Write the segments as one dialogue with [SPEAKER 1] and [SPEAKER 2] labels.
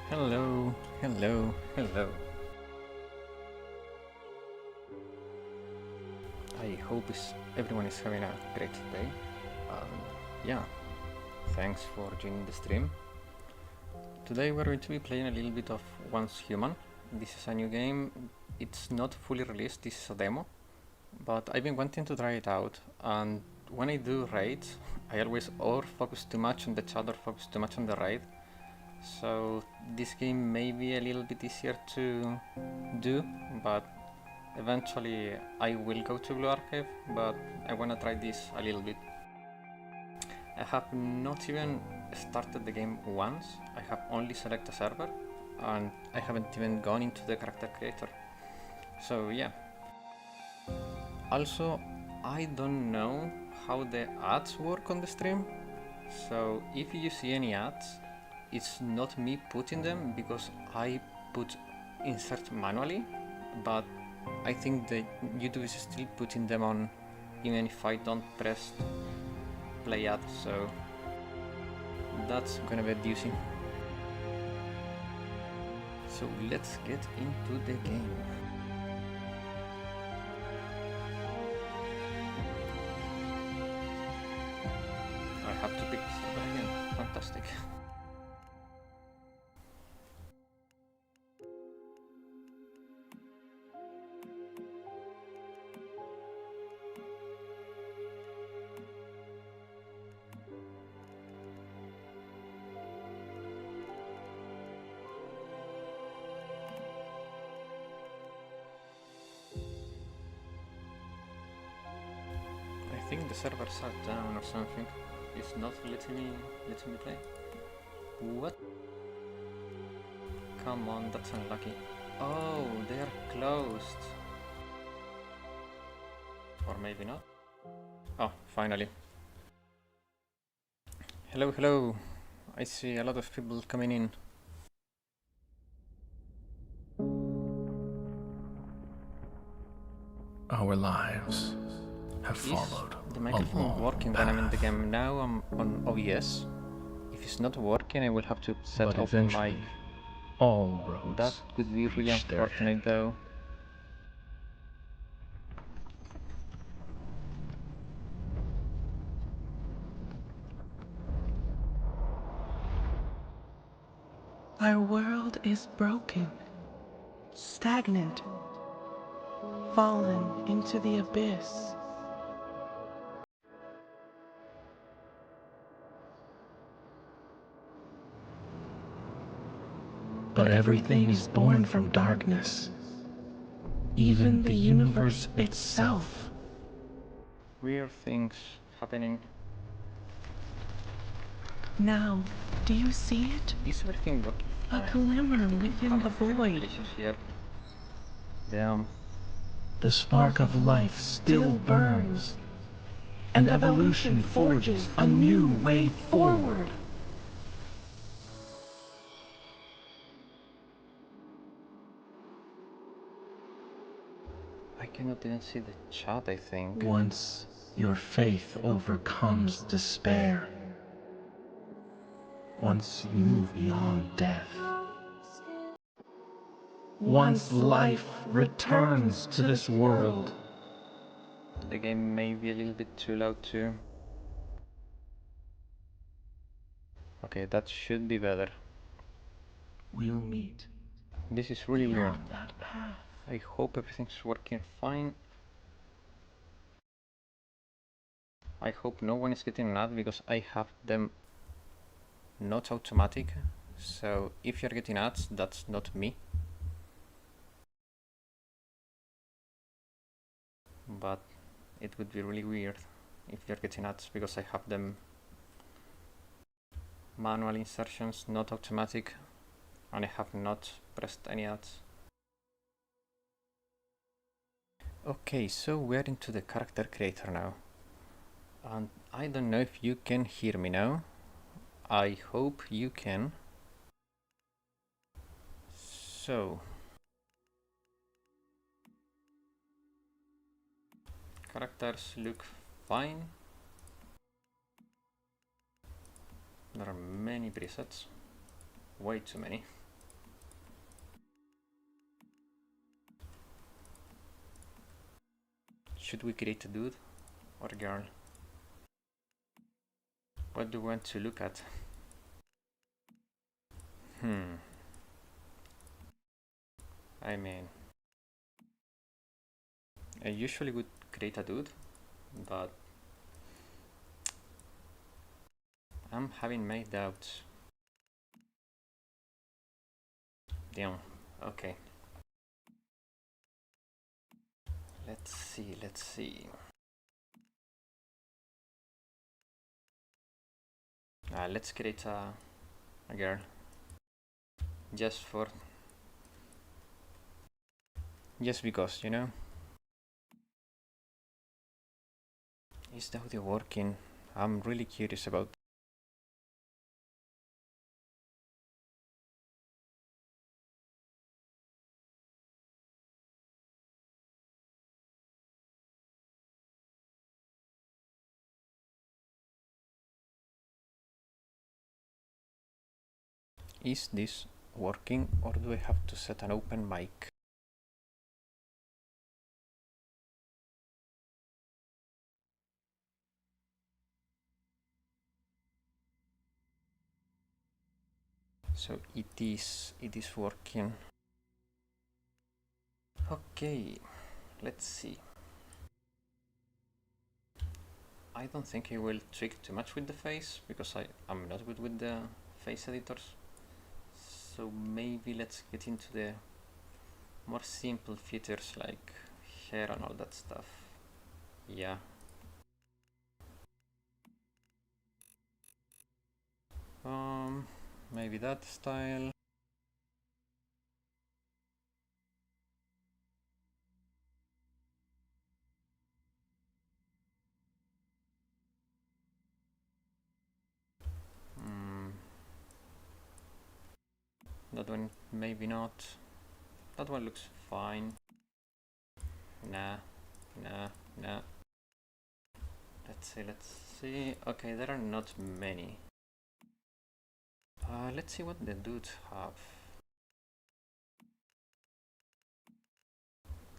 [SPEAKER 1] Hello, hello, hello. I hope everyone is having a great day. Yeah, thanks for joining the stream. Today we're going to be playing a little bit of Once Human. This is a new game. It's not fully released, this is a demo, but I've been wanting to try it out, and when I do raids, I always or focus too much on the chat or focus too much on the raid. So this game may be a little bit easier to do, but eventually I will go to Blue Archive, but I wanna try this a little bit. I have not even started the game once. I have only selected a server and I haven't even gone into the character creator. So yeah. Also, I don't know how the ads work on the stream. So if you see any ads, it's not me putting them because I put insert manually, but I think that YouTube is still putting them on even if I don't press play ad, so that's gonna be doozy. So let's get into the game. I have to pick server again, fantastic. I think the server shut down or something. It's not letting me play. What? Come on, that's unlucky. Oh, they are closed. Or maybe not. Oh, finally. Hello, hello. I see a lot of people coming in.
[SPEAKER 2] Our lives have
[SPEAKER 1] Is
[SPEAKER 2] followed
[SPEAKER 1] the
[SPEAKER 2] a
[SPEAKER 1] microphone
[SPEAKER 2] long
[SPEAKER 1] working when I'm in the game? Now I'm on OBS. If it's not working, I will have to set
[SPEAKER 2] but
[SPEAKER 1] up my...
[SPEAKER 2] eventually all
[SPEAKER 1] That
[SPEAKER 2] roads
[SPEAKER 1] could be really
[SPEAKER 2] reach their
[SPEAKER 1] unfortunate
[SPEAKER 2] end.
[SPEAKER 1] though.
[SPEAKER 3] Our world is broken, stagnant, fallen into the abyss. But everything is born from darkness, even the universe itself.
[SPEAKER 1] Weird things happening.
[SPEAKER 3] Now, do you see it?
[SPEAKER 1] Is everything working?
[SPEAKER 3] A glimmer within the void.
[SPEAKER 1] Delicious here. Damn.
[SPEAKER 3] The spark of life still burns, and evolution forges a new way forward.
[SPEAKER 1] I cannot even see the chat, I think.
[SPEAKER 3] Once your faith overcomes despair, once you move beyond death, once life returns to this world,
[SPEAKER 1] The game may be a little bit too loud too. Okay, that should be better.
[SPEAKER 3] we'll meet
[SPEAKER 1] This is really weird.
[SPEAKER 3] beyond that path.
[SPEAKER 1] I hope everything's working fine. I hope no one is getting an ad because I have them not automatic. So if you're getting ads, that's not me. But it would be really weird if you're getting ads because I have them manual insertions, not automatic, and I have not pressed any ads. Okay, so we're into the character creator now. And I don't know if you can hear me now. I hope you can. So, characters look fine. There are many presets, way too many. should we create a dude or a girl? What do we want to look at? I mean, I usually would create a dude, but I'm having my doubts. Damn, okay. Let's see. Let's create a girl. Just because, you know? Is the audio working? I'm really curious about. Is this working, or do I have to set an open mic? So it is working. Okay, let's see. I don't think I will trick too much with the face, because I'm not good with the face editors. So maybe let's get into the more simple features like hair and all that stuff. Yeah. Maybe that style. That one maybe not. That one looks fine. Nah. Let's see. Okay, there are not many. Let's see what the dudes have.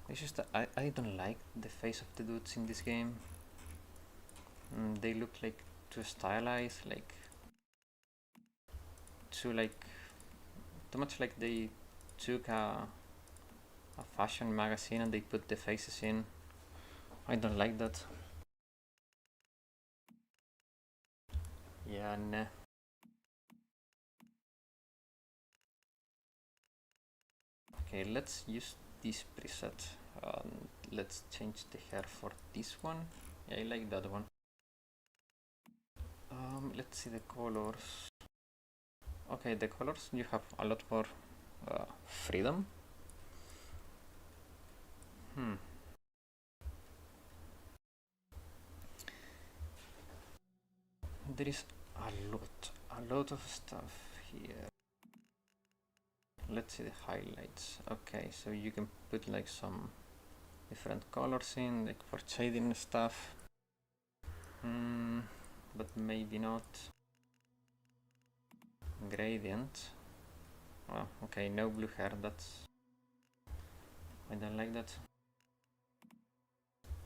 [SPEAKER 1] It's just that I don't like the face of the dudes in this game. They look like too stylized, like too much like they took a fashion magazine and they put the faces in. I don't like that. Yeah, nah. Okay, let's use this preset. Let's change the hair for this one. Yeah, I like that one. Let's see the colors. Okay, the colors, you have a lot more freedom. There is a lot of stuff here. Let's see the highlights. Okay, so you can put like some different colors in, like for shading stuff. But maybe not. Gradient. Oh, okay, no blue hair, I don't like that.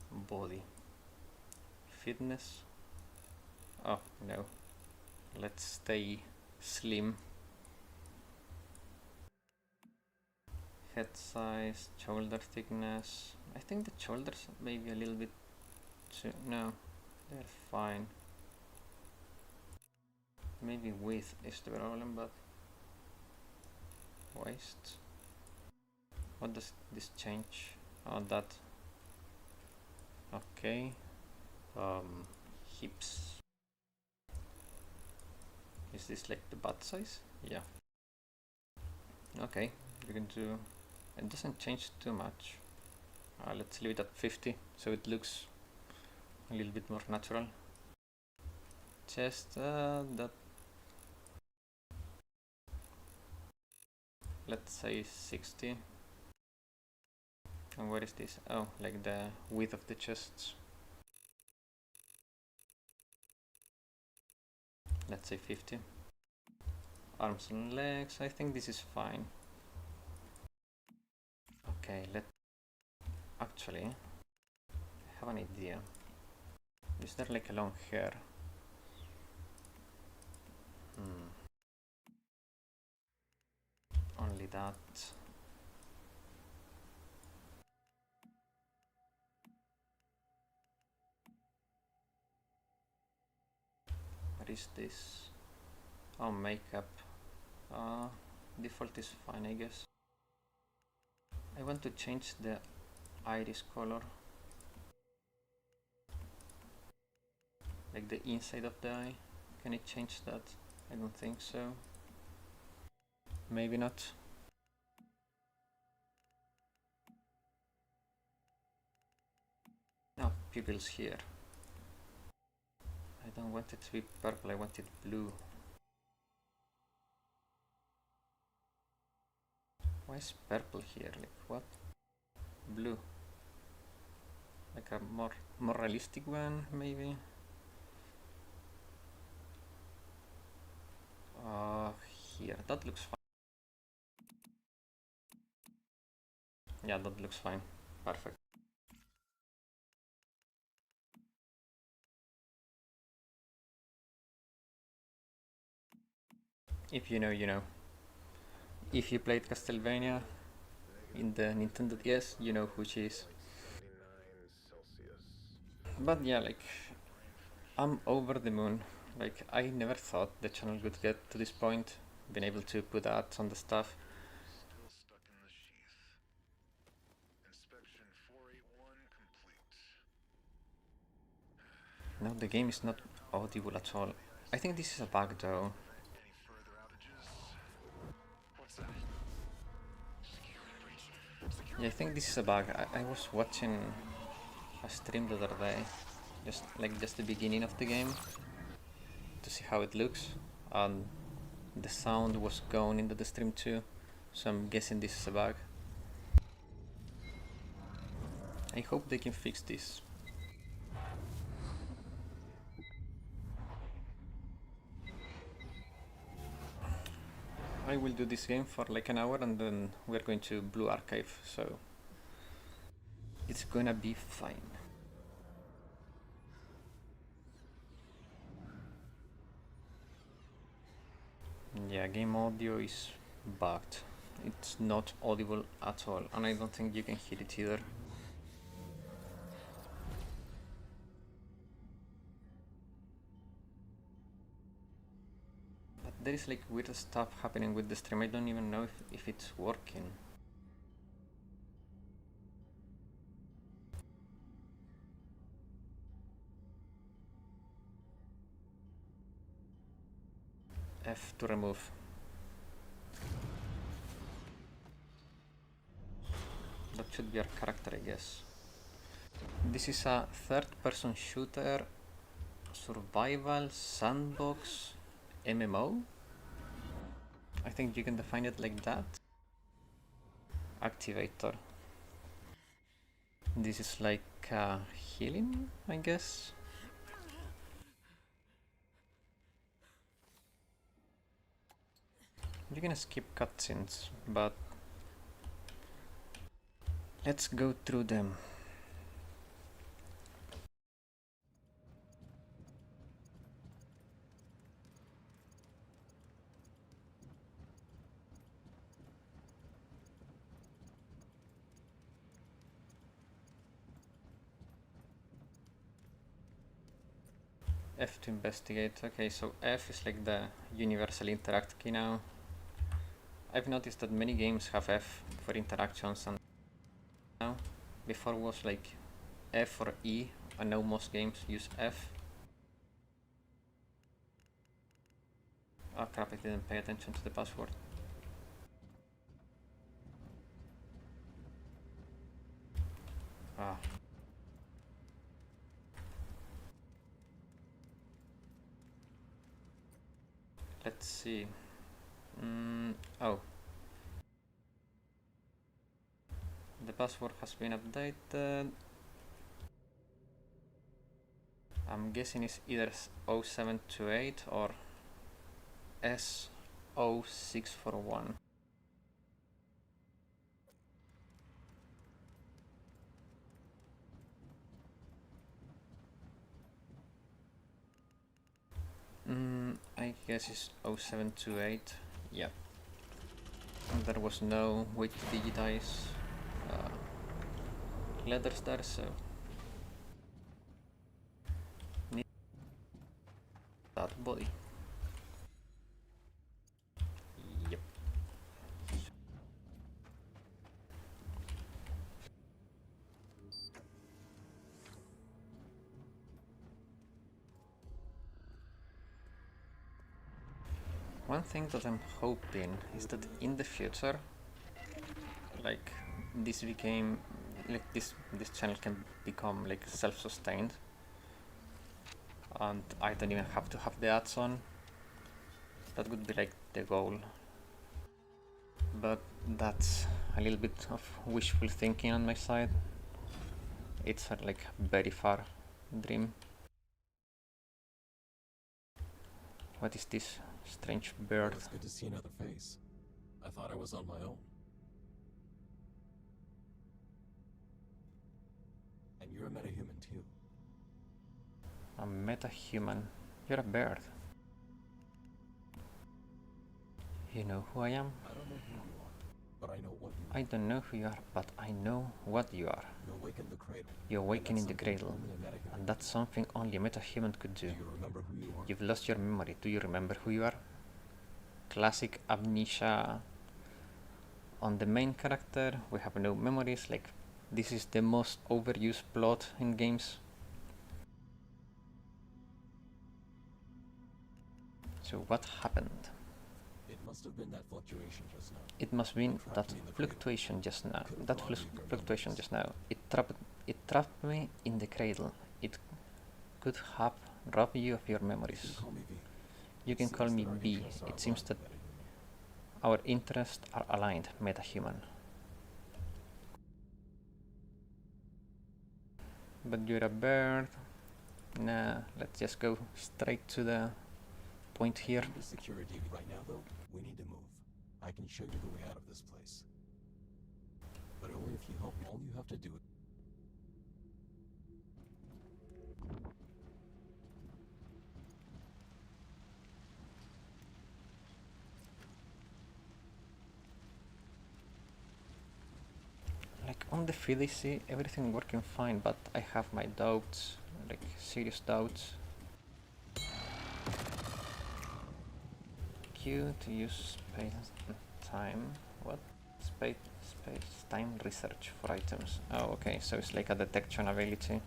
[SPEAKER 1] Body. Fitness. Oh, no. Let's stay slim. Head size, shoulder thickness. I think the shoulders maybe a little bit too... No, they're fine. Maybe width is the problem, but... Waist. What does this change? Oh, that. Okay. Hips. Is this like the butt size? Yeah. Okay, you can do... It doesn't change too much. Let's leave it at 50, so it looks a little bit more natural. Chest, that... Let's say 60. And where is this? Oh, like the width of the chests. Let's say 50. Arms and legs, I think this is fine. Okay, actually, I have an idea. Is there like a long hair? Only that. What is this? Oh, makeup. Default is fine, I guess. I want to change the iris color. Like the inside of the eye. Can it change that? I don't think so. Maybe not. No, pupils here. I don't want it to be purple, I want it blue. Why is purple here? Like what? Blue. Like a more realistic one, maybe? Here, that looks fine. Yeah, that looks fine. Perfect. If you know, you know. If you played Castlevania in the Nintendo DS, you know who she is. But yeah, like, I'm over the moon. Like, I never thought the channel would get to this point, being able to put ads on the stuff. No, the game is not audible at all. I think this is a bug though. Yeah, I think this is a bug. I was watching a stream the other day, just the beginning of the game, to see how it looks, and the sound was gone into the stream too, so I'm guessing this is a bug. I hope they can fix this. I will do this game for like an hour and then we're going to Blue Archive, so it's gonna be fine. Yeah, game audio is bugged. It's not audible at all, and I don't think you can hear it either. But there is like weird stuff happening with the stream. I don't even know if it's working. F to remove. That should be our character, I guess. This is a third-person shooter, survival, sandbox, MMO? I think you can define it like that. Activator. This is like healing, I guess. You can skip cutscenes, but let's go through them. F to investigate. Okay, so F is like the universal interact key now. I've noticed that many games have F for interactions, and now before was like F or E, and now most games use F. Oh crap, I didn't pay attention to the password. Ah. Let's see. Oh. The password has been updated. I'm guessing it's either 0728 or S0641. I guess it's 0728. Yeah. And there was no way to digitize letters there, so need that body. Yep. One thing that I'm hoping is that in the future, like this became like this channel can become like self-sustained, and I don't even have to have the ads on. That would be like the goal, but that's a little bit of wishful thinking on my side. It's a like very far dream. What is this strange bird?
[SPEAKER 4] Well, it's good to see another face. I thought I was on my own. And you're a metahuman too.
[SPEAKER 1] A metahuman. You're a bird. You know who I am?
[SPEAKER 4] I don't know who you are, but I know what you
[SPEAKER 1] I don't know who you are, but I know what you are.
[SPEAKER 4] You awaken the cradle.
[SPEAKER 1] You awaken in the
[SPEAKER 4] something
[SPEAKER 1] cradle,
[SPEAKER 4] only a metahuman
[SPEAKER 1] and that's something only a metahuman could do.
[SPEAKER 4] Do you remember who you are?
[SPEAKER 1] You've lost your memory. Do you remember who you are? Classic amnesia. On the main character, we have no memories. Like, this is the most overused plot in games. So what happened?
[SPEAKER 4] It must have been that fluctuation just now.
[SPEAKER 1] It must have been that fluctuation just now. That fluctuation just now. It trapped me in the cradle. It could have robbed you of your memories.
[SPEAKER 4] Call me V.
[SPEAKER 1] You can call me B. It seems that our interests are aligned, metahuman. But you're a bird. Nah, let's just go straight to the point here.
[SPEAKER 4] The security right now, though, we need to move. I can show you the way out of this place. But only if you help me. All you have to do is...
[SPEAKER 1] Like on the field I see everything working fine, but I have my doubts, like serious doubts. Q to use space time. What? Space time research for items. Oh, okay, so it's like a detection ability.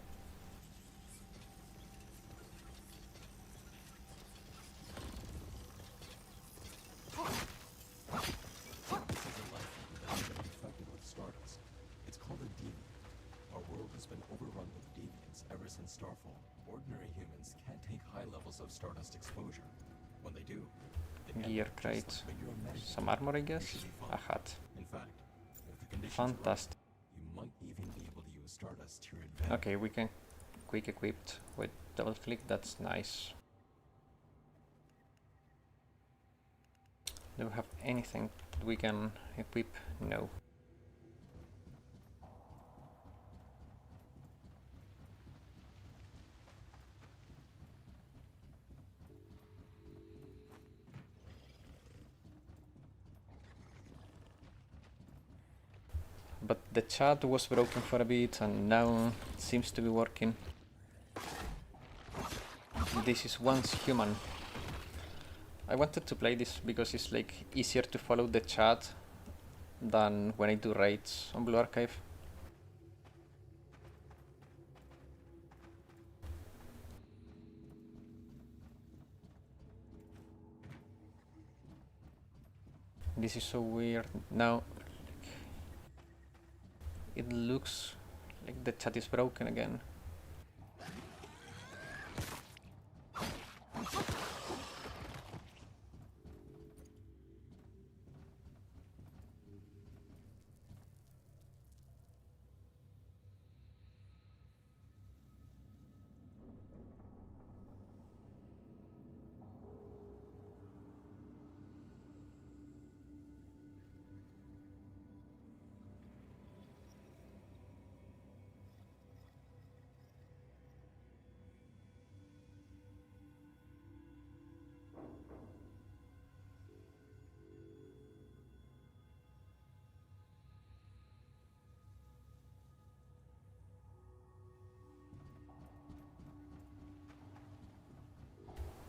[SPEAKER 4] infected with Stardust. It's called a demon. Our world has been overrun with deviants ever since Starfall. Ordinary humans can't take high levels of Stardust exposure. When they do, they end
[SPEAKER 1] Gear
[SPEAKER 4] up just
[SPEAKER 1] crate.
[SPEAKER 4] like when you're a metahuman.
[SPEAKER 1] Some armor, I
[SPEAKER 4] You
[SPEAKER 1] guess.
[SPEAKER 4] should be
[SPEAKER 1] A
[SPEAKER 4] fine.
[SPEAKER 1] hat.
[SPEAKER 4] In fact, if the conditions
[SPEAKER 1] Fantastic.
[SPEAKER 4] right, you might even be able to use Stardust to your advantage.
[SPEAKER 1] Okay, we can quick equipped with double click. That's nice. Do we have anything we can equip? No. But the chat was broken for a bit and now it seems to be working. This is once human. I wanted to play this because it's like easier to follow the chat than when I do raids on Blue Archive. This is so weird. Now it looks like the chat is broken again.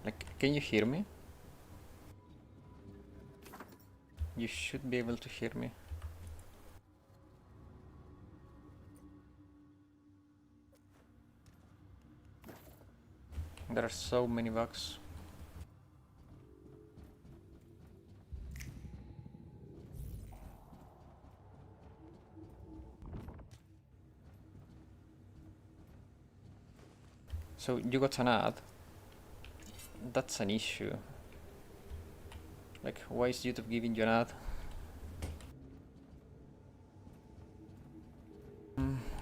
[SPEAKER 1] Like, can you hear me? You should be able to hear me. There are so many bugs. So you got an ad. That's an issue. Like, why is YouTube giving you an ad?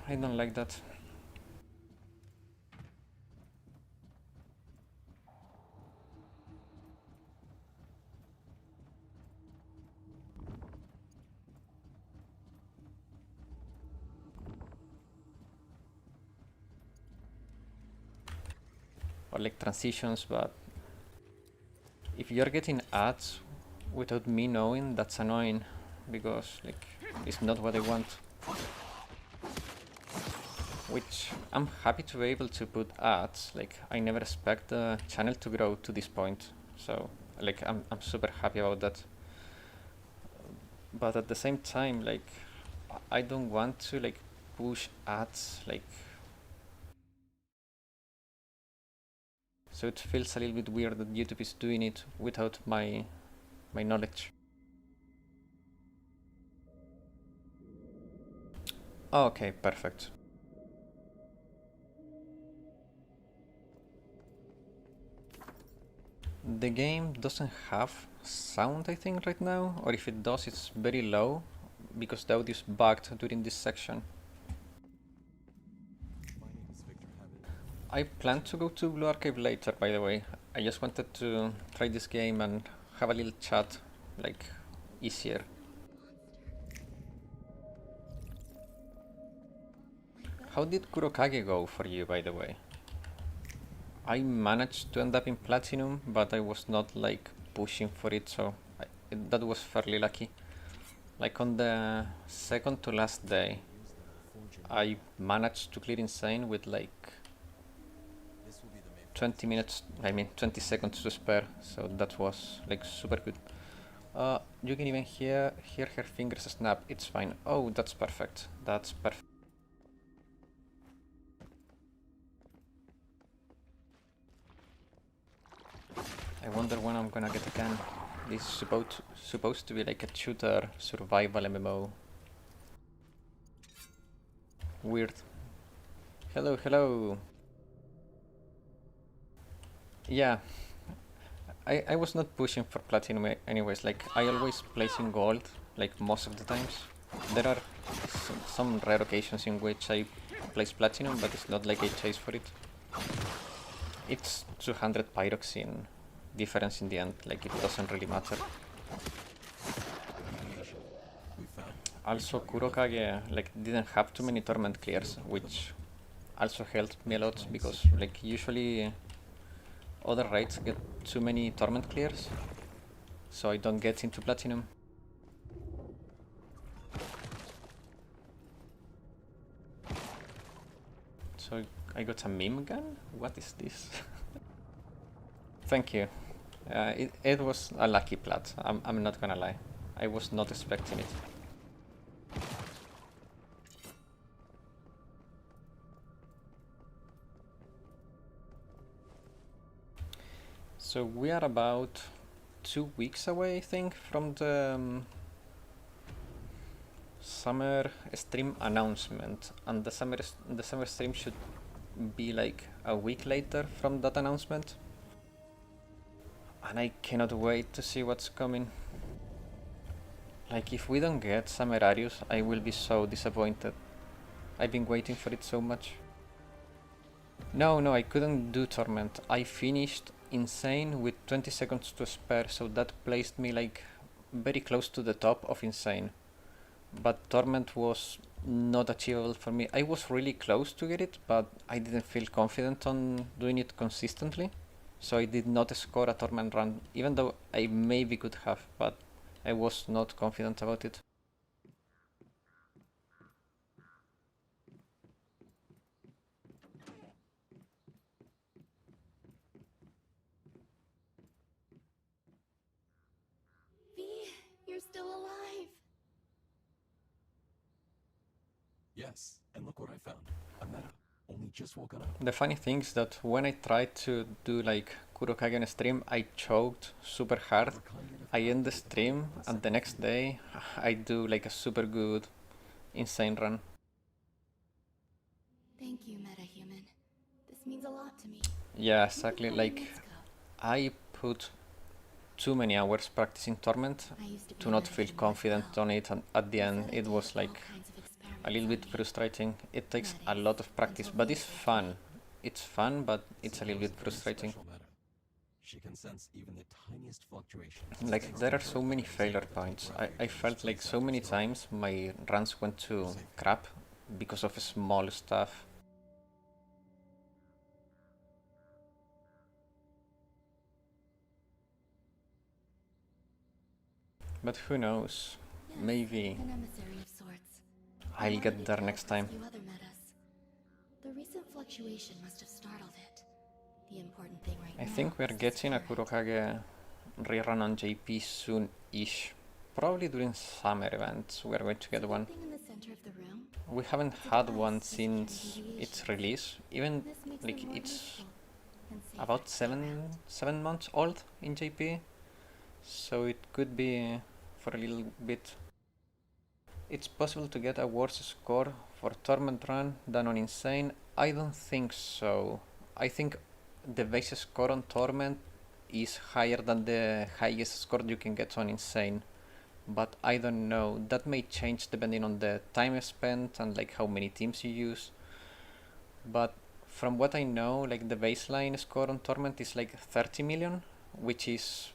[SPEAKER 1] I don't like that. Or like transitions, but if you're getting ads without me knowing, that's annoying, because like it's not what I want. Which I'm happy to be able to put ads. Like, I never expect the channel to grow to this point, so like I'm super happy about that. But at the same time, like, I don't want to like push ads, like, so it feels a little bit weird that YouTube is doing it without my knowledge. Okay, perfect. The game doesn't have sound, I think, right now, or if it does, it's very low, because the audio is bugged during this section.
[SPEAKER 4] My name is Victor Hammond.
[SPEAKER 1] I plan to go to Blue Archive later, by the way. I just wanted to try this game and have a little chat, like, easier. How did Kurokage go for you, by the way? I managed to end up in Platinum, but I was not, like, pushing for it, so that was fairly lucky. Like, on the second to last day, I managed to clear Insane with, like, 20 minutes, 20 seconds to spare, so that was, like, super good. You can even hear her fingers snap, it's fine. Oh, that's perfect, that's perfect. I wonder when I'm gonna get a gun. This is supposed to be like a shooter survival MMO. Weird. Hello, hello. Yeah, I was not pushing for platinum anyways. Like, I always place in gold, like most of the times. There are some rare occasions in which I place platinum, but it's not like I chase for it. It's 200 pyroxene difference in the end, like it doesn't really matter. Also, Kurokage like didn't have too many torment clears, which also helped me a lot, because like usually other raids get too many torment clears, so I don't get into platinum. So I got a meme gun? What is this? Thank you. It was a lucky plat, I'm not gonna lie. I was not expecting it. So we are about 2 weeks away, I think, from the summer stream announcement, and the summer stream should be like a week later from that announcement. And I cannot wait to see what's coming. Like, if we don't get Samerarius, I will be so disappointed. I've been waiting for it so much. No, I couldn't do Torment. I finished Insane with 20 seconds to spare, so that placed me like very close to the top of Insane. But Torment was not achievable for me. I was really close to get it, but I didn't feel confident on doing it consistently. So I did not score a Torment run, even though I maybe could have, but I was not confident about it.
[SPEAKER 4] Yes, and look what I found. A meta. Only just woken up.
[SPEAKER 1] The funny thing is that when I tried to do like Kurokage on stream, I choked super hard. I end the stream, and the next day I do like a super good insane run.
[SPEAKER 5] Thank you, MetaHuman. This means a lot to me.
[SPEAKER 1] Yeah, exactly.
[SPEAKER 5] How
[SPEAKER 1] Like
[SPEAKER 5] did this go?
[SPEAKER 1] I put too many hours practicing Torment
[SPEAKER 5] I used to be
[SPEAKER 1] to
[SPEAKER 5] a
[SPEAKER 1] not feel
[SPEAKER 5] MetaHuman
[SPEAKER 1] confident
[SPEAKER 5] myself.
[SPEAKER 1] on it, and at the
[SPEAKER 5] They
[SPEAKER 1] end
[SPEAKER 5] said
[SPEAKER 1] it
[SPEAKER 5] did
[SPEAKER 1] was
[SPEAKER 5] all
[SPEAKER 1] like
[SPEAKER 5] kinds of
[SPEAKER 1] a little bit
[SPEAKER 5] experiments on me.
[SPEAKER 1] frustrating. It takes a
[SPEAKER 5] Medics,
[SPEAKER 1] lot of practice,
[SPEAKER 5] until
[SPEAKER 1] but
[SPEAKER 5] they
[SPEAKER 1] it's
[SPEAKER 5] saved
[SPEAKER 1] fun.
[SPEAKER 5] me.
[SPEAKER 1] It's fun, but it's a little bit
[SPEAKER 4] Symmetra's a very
[SPEAKER 1] frustrating.
[SPEAKER 4] special meta. She can sense even the tiniest fluctuation.
[SPEAKER 1] Like
[SPEAKER 4] thanks
[SPEAKER 1] there
[SPEAKER 4] to
[SPEAKER 1] are so
[SPEAKER 4] her
[SPEAKER 1] many
[SPEAKER 4] abilities
[SPEAKER 1] failure
[SPEAKER 4] to detect
[SPEAKER 1] points. I
[SPEAKER 4] rapid
[SPEAKER 1] felt
[SPEAKER 4] changes
[SPEAKER 1] like
[SPEAKER 4] in
[SPEAKER 1] so many
[SPEAKER 4] sectors
[SPEAKER 1] times my runs went to crap because of small stuff. But who knows?
[SPEAKER 5] Yes,
[SPEAKER 1] Maybe
[SPEAKER 5] an emissary of sorts. I
[SPEAKER 1] I'll
[SPEAKER 5] wanted
[SPEAKER 1] get
[SPEAKER 5] it
[SPEAKER 1] there
[SPEAKER 5] to
[SPEAKER 1] next
[SPEAKER 5] help
[SPEAKER 1] time.
[SPEAKER 5] rescue other metas. The recent fluctuation must have startled it. The important thing right
[SPEAKER 1] I
[SPEAKER 5] now
[SPEAKER 1] think we're
[SPEAKER 5] is to
[SPEAKER 1] getting a
[SPEAKER 5] spare it.
[SPEAKER 1] Kurokage rerun on JP soon-ish. Probably during summer events we're going to get one.
[SPEAKER 5] Something in the center of the room.
[SPEAKER 1] We haven't
[SPEAKER 5] It's a
[SPEAKER 1] had
[SPEAKER 5] device
[SPEAKER 1] one
[SPEAKER 5] for scanning
[SPEAKER 1] since its
[SPEAKER 5] deviations.
[SPEAKER 1] release. Even
[SPEAKER 5] This makes
[SPEAKER 1] like
[SPEAKER 5] them more
[SPEAKER 1] it's
[SPEAKER 5] useful and safer
[SPEAKER 1] about
[SPEAKER 5] to be around.
[SPEAKER 1] 7 months old in JP, so it could be for a little bit. It's possible to get a worse score for Torment Run than on Insane. I don't think so. I think the base score on Torment is higher than the highest score you can get on Insane. But I don't know. That may change depending on the time spent and like how many teams you use. But from what I know, like the baseline score on Torment is like 30 million, which is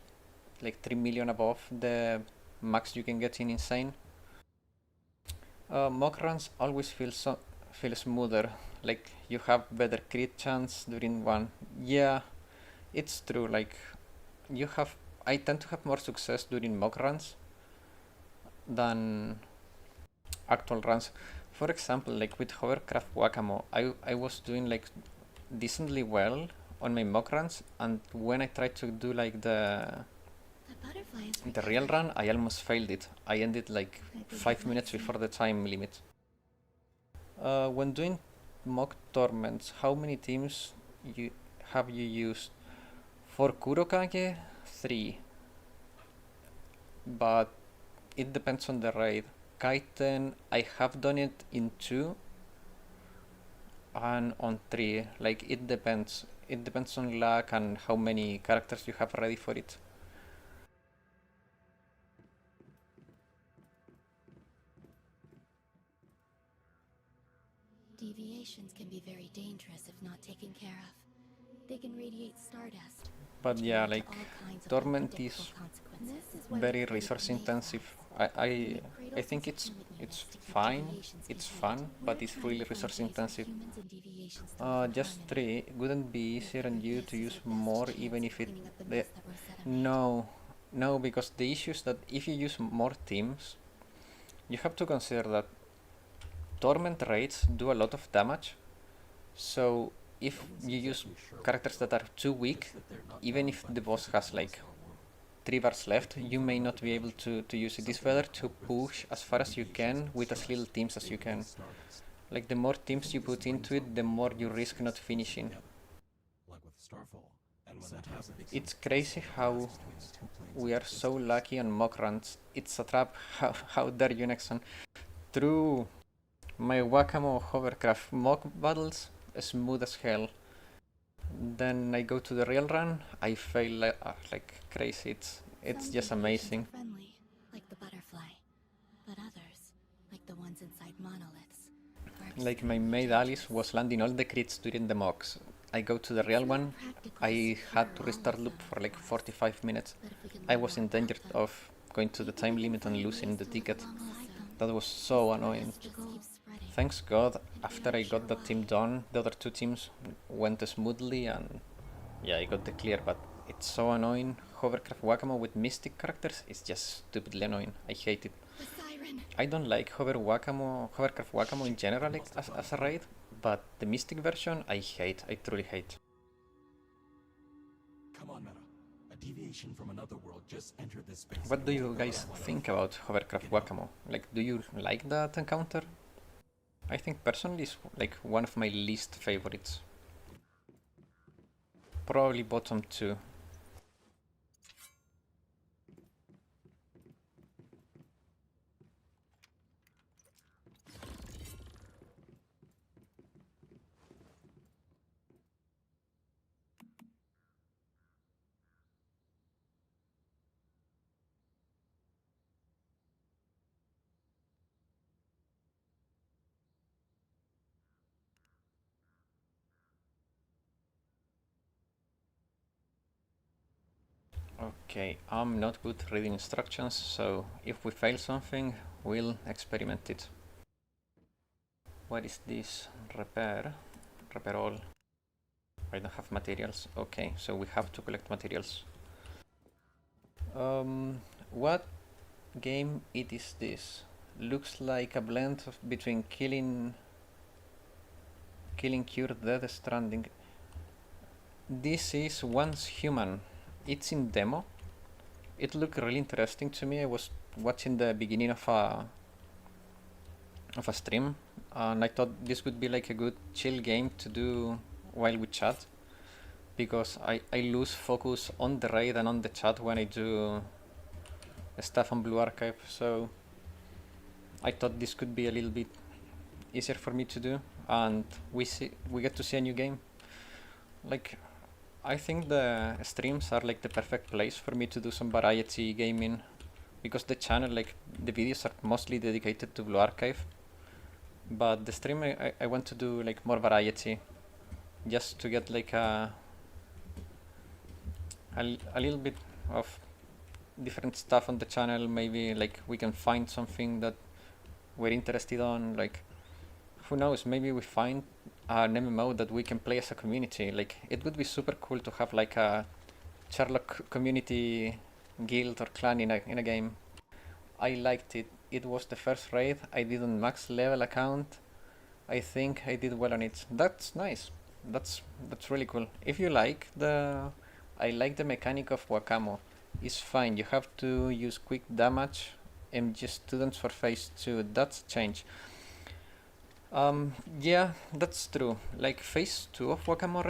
[SPEAKER 1] like 3 million above the max you can get in Insane. Mock runs always feel smoother, like you have better crit chance during one. Yeah, it's true. Like I tend to have more success during mock runs than actual runs. For example, like with Hovercraft Wakamo, I was doing like decently well on my mock runs, and when I tried to do like
[SPEAKER 5] The butterfly is
[SPEAKER 1] the real
[SPEAKER 5] recovering.
[SPEAKER 1] run, I almost failed it. I ended like
[SPEAKER 5] I think
[SPEAKER 1] 5
[SPEAKER 5] it
[SPEAKER 1] minutes
[SPEAKER 5] likes me.
[SPEAKER 1] before the time limit. When doing mock tournaments, how many teams have you used? For Kurokage, 3. But it depends on the raid. Kaiten, I have done it in 2 and on 3. Like it depends. It depends on luck and how many characters you have ready for it.
[SPEAKER 5] Deviations can be very dangerous if not taken care of. They can radiate stardust.
[SPEAKER 1] But
[SPEAKER 5] which
[SPEAKER 1] yeah,
[SPEAKER 5] can lead
[SPEAKER 1] like
[SPEAKER 5] to all kinds of
[SPEAKER 1] Torment
[SPEAKER 5] unpredictable
[SPEAKER 1] is
[SPEAKER 5] consequences. This is what
[SPEAKER 1] very
[SPEAKER 5] it's
[SPEAKER 1] resource
[SPEAKER 5] made
[SPEAKER 1] intensive.
[SPEAKER 5] for.
[SPEAKER 1] I
[SPEAKER 5] It
[SPEAKER 1] I
[SPEAKER 5] cradles
[SPEAKER 1] think
[SPEAKER 5] and
[SPEAKER 1] it's
[SPEAKER 5] secures the
[SPEAKER 1] fine.
[SPEAKER 5] deviations
[SPEAKER 1] It's
[SPEAKER 5] contained.
[SPEAKER 1] fun, but
[SPEAKER 5] We're
[SPEAKER 1] it's
[SPEAKER 5] trying
[SPEAKER 1] really
[SPEAKER 5] to find
[SPEAKER 1] resource
[SPEAKER 5] ways for
[SPEAKER 1] intensive.
[SPEAKER 5] humans and deviations to live in
[SPEAKER 1] Just
[SPEAKER 5] harmony.
[SPEAKER 1] 3. Wouldn't be easier on you to
[SPEAKER 5] This is
[SPEAKER 1] use
[SPEAKER 5] our best
[SPEAKER 1] more
[SPEAKER 5] chance
[SPEAKER 1] even
[SPEAKER 5] of
[SPEAKER 1] if it
[SPEAKER 5] cleaning up the
[SPEAKER 1] the
[SPEAKER 5] mess that Rosetta made.
[SPEAKER 1] no, because the issue is that if you use more teams, you have to consider that Torment raids do a lot of damage. So if
[SPEAKER 4] No one's
[SPEAKER 1] you use
[SPEAKER 4] exactly sure what
[SPEAKER 1] characters
[SPEAKER 4] they
[SPEAKER 1] that are too
[SPEAKER 4] Just
[SPEAKER 1] weak,
[SPEAKER 4] that they're not
[SPEAKER 1] even
[SPEAKER 4] bound
[SPEAKER 1] if
[SPEAKER 4] by
[SPEAKER 1] the boss
[SPEAKER 4] physical
[SPEAKER 1] has like
[SPEAKER 4] laws of our world.
[SPEAKER 1] 3 bars left,
[SPEAKER 4] They came
[SPEAKER 1] you
[SPEAKER 4] from
[SPEAKER 1] may
[SPEAKER 4] another
[SPEAKER 1] not be able
[SPEAKER 4] dimension.
[SPEAKER 1] to use it. It's
[SPEAKER 4] Something
[SPEAKER 1] better
[SPEAKER 4] they
[SPEAKER 1] to
[SPEAKER 4] call
[SPEAKER 1] push
[SPEAKER 4] rifts
[SPEAKER 1] as far as you
[SPEAKER 4] deviations
[SPEAKER 1] can
[SPEAKER 4] of
[SPEAKER 1] with as little
[SPEAKER 4] stars,
[SPEAKER 1] teams as you
[SPEAKER 4] aka
[SPEAKER 1] can.
[SPEAKER 4] stardust.
[SPEAKER 1] Like the more
[SPEAKER 4] I
[SPEAKER 1] teams
[SPEAKER 4] think
[SPEAKER 1] you
[SPEAKER 4] this
[SPEAKER 1] put into
[SPEAKER 4] brings
[SPEAKER 1] it, the
[SPEAKER 4] our
[SPEAKER 1] more
[SPEAKER 4] world
[SPEAKER 1] you
[SPEAKER 4] and
[SPEAKER 1] risk
[SPEAKER 4] space
[SPEAKER 1] not
[SPEAKER 4] closer
[SPEAKER 1] finishing.
[SPEAKER 4] together, like with Starfall. And when that happens,
[SPEAKER 1] It's crazy how we are so lucky on mock runs. It's a trap. How dare you, Nexon? True. My Wakamo Hovercraft mock battles, smooth as hell. Then I go to the real run, I fail like crazy. It's
[SPEAKER 5] Some
[SPEAKER 1] just
[SPEAKER 5] deviations
[SPEAKER 1] amazing.
[SPEAKER 5] are friendly, like the butterfly, but others, like the ones inside monoliths, are
[SPEAKER 1] Like my
[SPEAKER 5] extremely
[SPEAKER 1] maid
[SPEAKER 5] dangerous.
[SPEAKER 1] Alice was landing all the crits during the mocks. I go to the
[SPEAKER 5] It's
[SPEAKER 1] real
[SPEAKER 5] not
[SPEAKER 1] one,
[SPEAKER 5] practical to
[SPEAKER 1] I had to
[SPEAKER 5] secure all
[SPEAKER 1] restart
[SPEAKER 5] of
[SPEAKER 1] loop
[SPEAKER 5] them,
[SPEAKER 1] for like
[SPEAKER 5] of course,
[SPEAKER 1] 45 minutes.
[SPEAKER 5] but if we can
[SPEAKER 1] I
[SPEAKER 5] learn
[SPEAKER 1] was
[SPEAKER 5] more
[SPEAKER 1] in danger
[SPEAKER 5] about them,
[SPEAKER 1] of going to the
[SPEAKER 5] maybe
[SPEAKER 1] time
[SPEAKER 5] we can
[SPEAKER 1] limit and
[SPEAKER 5] find
[SPEAKER 1] losing
[SPEAKER 5] ways
[SPEAKER 1] the
[SPEAKER 5] to live
[SPEAKER 1] ticket.
[SPEAKER 5] alongside them.
[SPEAKER 1] That was so annoying.
[SPEAKER 5] Stardust just keeps spreading.
[SPEAKER 1] Thanks God,
[SPEAKER 5] and we
[SPEAKER 1] after I
[SPEAKER 5] aren't
[SPEAKER 1] got
[SPEAKER 5] sure
[SPEAKER 1] that team
[SPEAKER 5] why.
[SPEAKER 1] done, the other 2 teams went smoothly and yeah, I got the clear, but it's so annoying. Hovercraft Wakamo with Mystic characters is just stupidly annoying. I hate it.
[SPEAKER 5] The siren!
[SPEAKER 1] I don't like Hovercraft Wakamo in general like, as a raid, but the Mystic version I hate. I truly hate.
[SPEAKER 4] Come on, Meta. A deviation from another world just entered this space.
[SPEAKER 1] What do you guys think about Hovercraft Wakamo? Like, do you like that encounter? I think personally is like one of my least favorites. Probably bottom two. Okay, I'm not good reading instructions, so if we fail something, we'll experiment it. What is this? Repair. Repair all. I don't have materials. Okay, so we have to collect materials. What game it is this? Looks like a blend between Killing Cure, Death Stranding. This is Once Human. It's in demo. It looked really interesting to me. I was watching the beginning of a stream, and I thought this would be like a good chill game to do while we chat, because I lose focus on the raid and on the chat when I do stuff on Blue Archive, so I thought this could be a little bit easier for me to do, and we get to see a new game. Like, I think the streams are like the perfect place for me to do some variety gaming, because the channel, like the videos are mostly dedicated to Blue Archive, but the stream I want to do like more variety, just to get like a little bit of different stuff on the channel. Maybe like we can find something that we're interested on, like who knows, maybe we find an MMO that we can play as a community. Like, it would be super cool to have like a Sherlock community guild or clan in a game. I liked it. It was the first raid I did on max level account. I think I did well on it. That's nice. That's really cool. If you like I like the mechanic of Wakamo. It's fine. You have to use quick damage MG students for phase 2. That's a change. Yeah, that's true. Like phase 2 of Wakamo,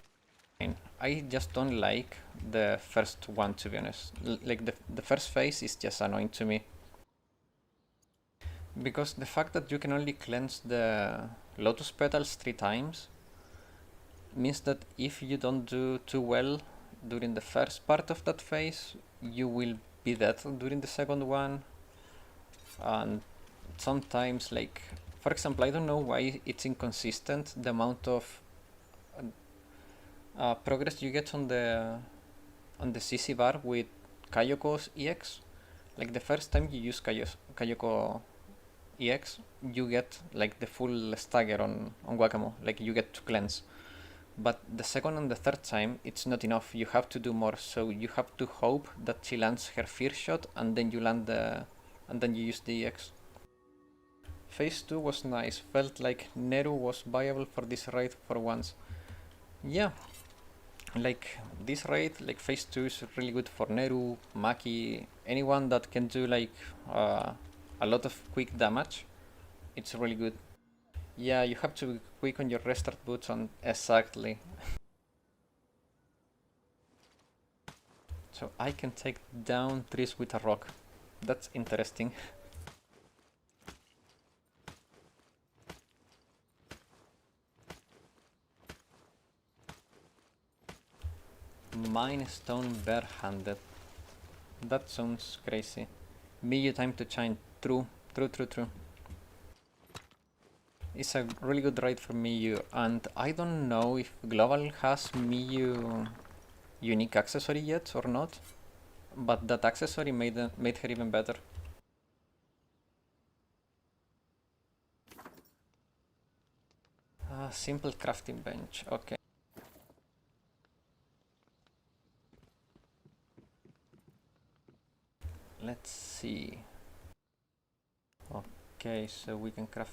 [SPEAKER 1] I just don't like the first one, to be honest. Like the first phase is just annoying to me. Because the fact that you can only cleanse the lotus petals 3 times means that if you don't do too well during the first part of that phase, you will be dead during the second one. And sometimes, like, for example, I don't know why it's inconsistent, the amount of progress you get on the CC bar with Kayoko's EX. Like, the first time you use Kayoko EX, you get like the full stagger on Wakamo, like you get to cleanse. But the second and the third time, it's not enough. You have to do more, so you have to hope that she lands her fear shot, and then you land and then you use the EX. Phase 2 was nice. Felt like Neru was viable for this raid for once. Yeah, like this raid, like phase 2 is really good for Neru, Maki, anyone that can do like a lot of quick damage. It's really good. Yeah, you have to be quick on your restart boots on exactly. So I can take down trees with a rock. That's interesting. Mine stone barehanded. That sounds crazy. Miyu time to shine. True. It's a really good raid for Miyu, and I don't know if Global has Miyu unique accessory yet or not, but that accessory made her even better. Simple crafting bench, okay. Let's see. Okay, so we can craft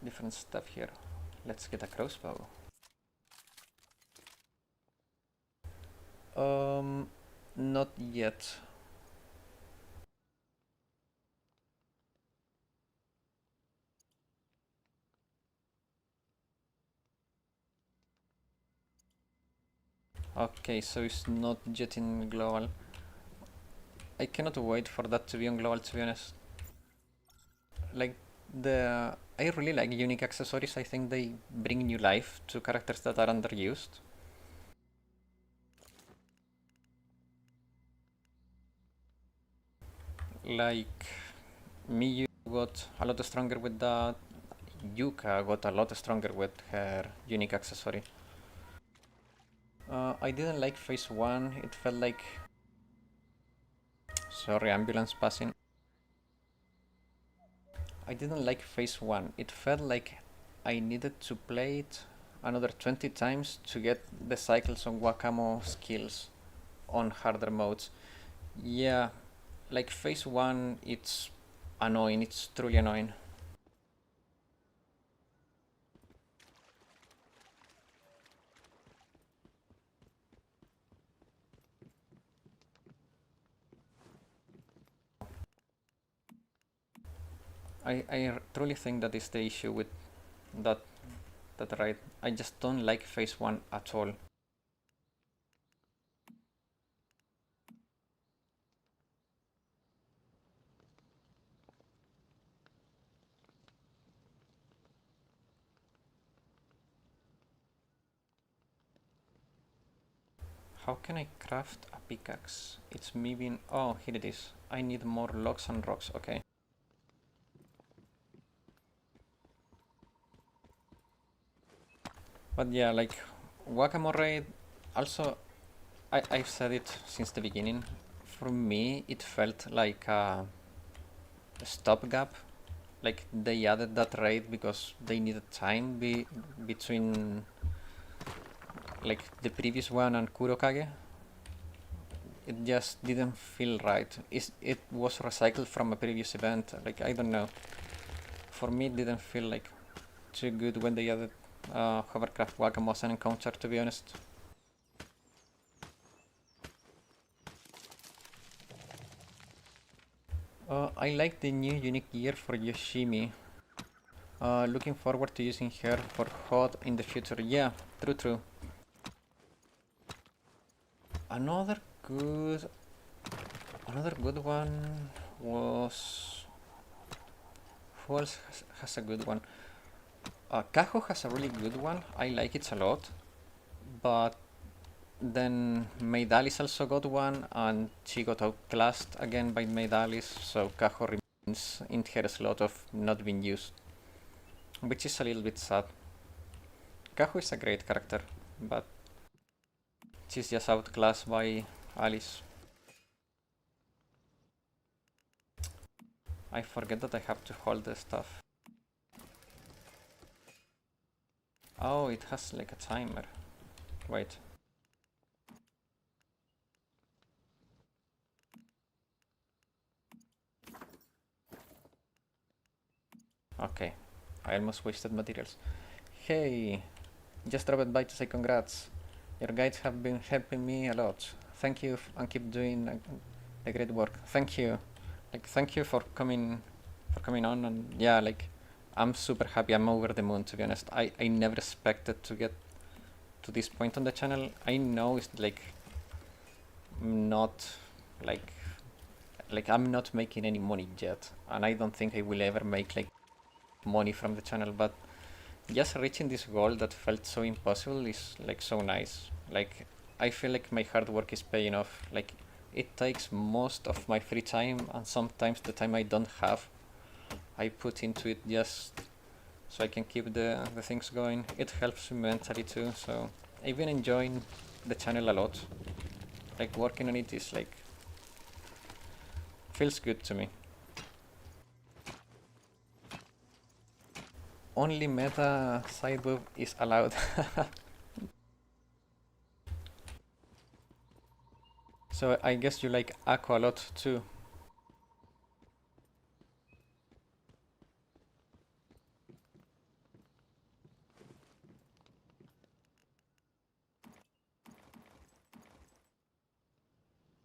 [SPEAKER 1] different stuff here. Let's get a crossbow. Not yet. Okay, so it's not yet in global. I cannot wait for that to be on global, to be honest. Like, I really like unique accessories. I think they bring new life to characters that are underused. Like, Miyu got a lot stronger with that. Yuka got a lot stronger with her unique accessory. I didn't like phase 1. It felt like... Sorry, ambulance passing. I didn't like phase 1. It felt like I needed to play it another 20 times to get the cycles on Wakamo skills on harder modes. Yeah, like phase 1, it's annoying, it's truly annoying. I truly think that is the issue with that raid. I just don't like phase 1 at all. How can I craft a pickaxe? It's me being... Oh, here it is. I need more logs and rocks, okay. But yeah, like, Wakamo raid, also, I've said it since the beginning. For me, it felt like a stopgap. Like, they added that raid because they needed time between, like, the previous one and Kurokage. It just didn't feel right. It was recycled from a previous event. Like, I don't know. For me, it didn't feel like too good when they added Hovercraft Wakamo as an encounter, to be honest. I like the new unique gear for Yoshimi. Looking forward to using her for HOD in the future. Yeah, true. Another good one was... Who else has a good one? Kaho has a really good one. I like it a lot. But then Maidalis also got one, and she got outclassed again by Maidalis, so Kaho remains in her slot of not being used, which is a little bit sad. Kaho is a great character, but she's just outclassed by Alice. I forget that I have to hold the stuff. Oh, it has like a timer. Wait. Okay, I almost wasted materials. Hey, just dropped by to say congrats. Your guides have been helping me a lot. Thank you and keep doing the great work. Thank you. Like, thank you for coming on, and yeah, like, I'm super happy. I'm over the moon, to be honest. I never expected to get to this point on the channel. I know it's like not like I'm not making any money yet, and I don't think I will ever make like money from the channel, but just reaching this goal that felt so impossible is like so nice. Like, I feel like my hard work is paying off. Like, it takes most of my free time, and sometimes the time I don't have, I put into it just so I can keep the things going. It helps me mentally too, so I've been enjoying the channel a lot. Like, working on it is like feels good to me. Only meta side boob is allowed. So I guess you like Aqua a lot too.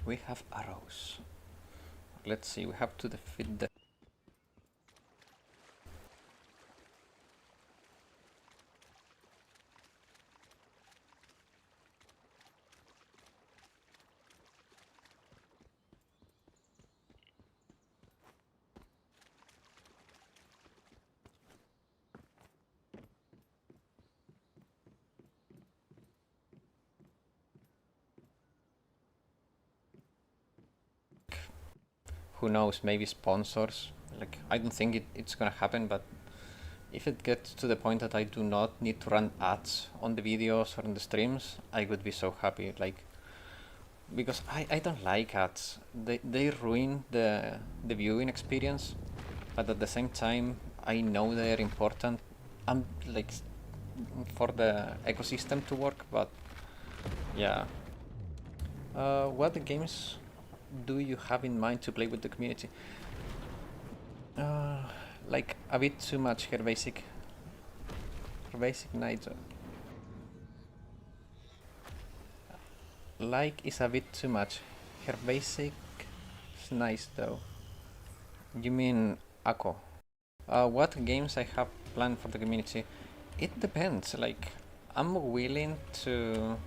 [SPEAKER 1] We have arrows. Let's see, we have to defeat the... who knows, maybe sponsors. Like, I don't think it's gonna happen, but if it gets to the point that I do not need to run ads on the videos or on the streams, I would be so happy. Like, because I don't like ads. They ruin the viewing experience, but at the same time, I know they're important. I'm like for the ecosystem to work, but yeah. What games do you have in mind to play with the community? Like a bit too much here, basic. Basic Night. Like is a bit too much. Her basic is nice though. You mean Ako? What games I have planned for the community? It depends. Like I'm willing to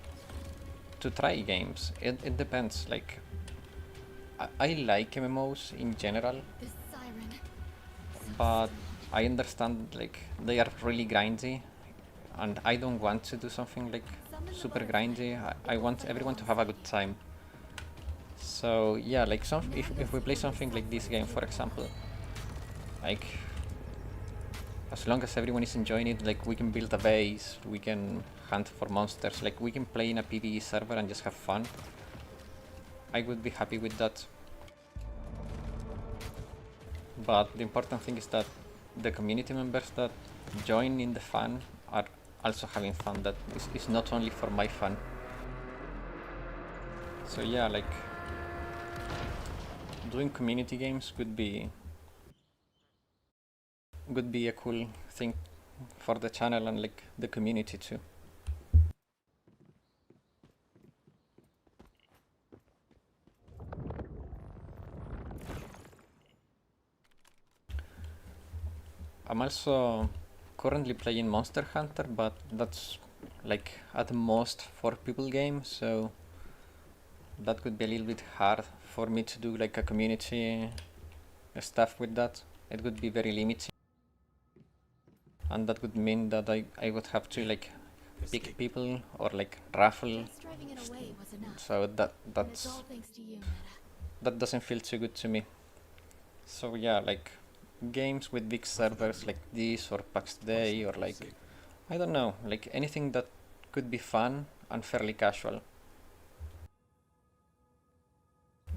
[SPEAKER 1] try games. It depends. Like I like MMOs in general,
[SPEAKER 5] This siren.
[SPEAKER 1] but I understand like they are really grindy, and I don't want to do something like super grindy. I want everyone to have a good time. So yeah, like if we play something like this game, for example, like as long as everyone is enjoying it, like we can build a base, we can hunt for monsters, like we can play in a PvE server and just have fun. I would be happy with that. But the important thing is that the community members that join in the fun are also having fun. That is not only for my fun. So yeah, like doing community games would be a cool thing for the channel and like the community too. I'm also currently playing Monster Hunter, but that's like at most 4 people game, so that could be a little bit hard for me to do like a community stuff with that. It would be very limiting, and that would mean that I would have to like pick people or like raffle,
[SPEAKER 5] Just driving it away was enough.
[SPEAKER 1] so
[SPEAKER 5] And it's
[SPEAKER 1] that's
[SPEAKER 5] all thanks to you, Meta.
[SPEAKER 1] that doesn't feel too good to me. So yeah, like games with big servers like this or PAX Day or like I don't know, like anything that could be fun and fairly casual.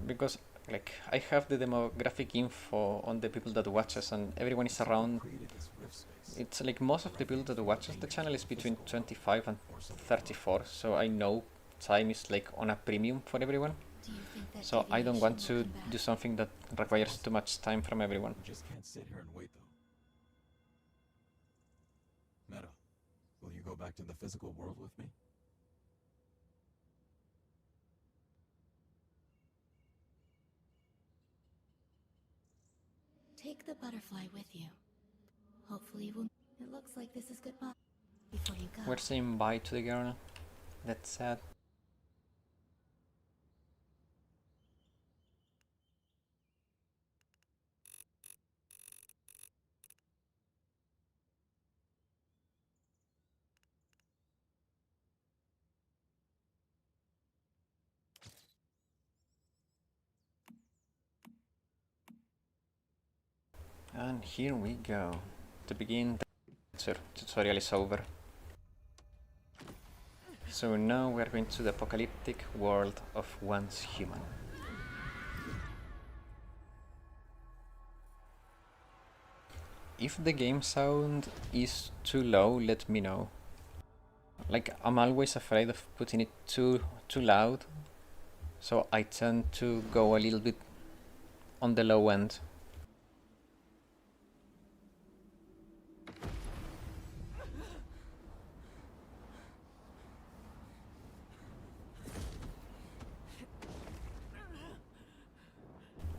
[SPEAKER 1] Because like I have the demographic info on the people that watches and everyone is around.
[SPEAKER 4] Created this rift space.
[SPEAKER 1] It's like most of the people that watches the channel is between 25 and 34, so I know time is like on a premium for everyone.
[SPEAKER 5] Do you think that
[SPEAKER 1] So I don't
[SPEAKER 5] deviation
[SPEAKER 1] want
[SPEAKER 5] will
[SPEAKER 1] to
[SPEAKER 5] come back?
[SPEAKER 1] do something that requires too much time from everyone.
[SPEAKER 4] We just can't sit here and wait, though. Meta, will you go back to the physical world with me?
[SPEAKER 5] Take the butterfly with you. Hopefully we'll... It looks like this is goodbye. Before you go.
[SPEAKER 1] We're saying bye to the girl. That's sad. And here we go. To begin, the tutorial is over. So now we're going to the apocalyptic world of Once Human. If the game sound is too low, let me know. Like, I'm always afraid of putting it too loud, so I tend to go a little bit on the low end.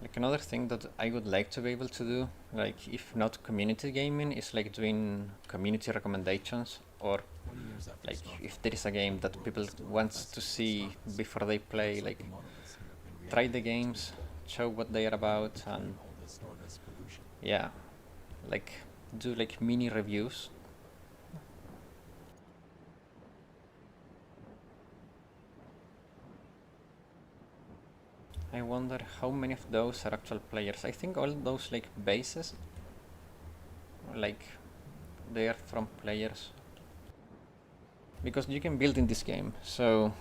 [SPEAKER 1] Like another thing that I would like to be able to do, like if not community gaming, is like doing community recommendations, or
[SPEAKER 4] 20 years after
[SPEAKER 1] like
[SPEAKER 4] Starfall,
[SPEAKER 1] if there is a game that people wants to see before they play, like
[SPEAKER 4] the monoliths have been
[SPEAKER 1] try the games, show what they are about, and
[SPEAKER 4] all the Stardust pollution.
[SPEAKER 1] yeah, like do like mini reviews. I wonder how many of those are actual players. I think all those like bases, like they are from players. Because you can build in this game, so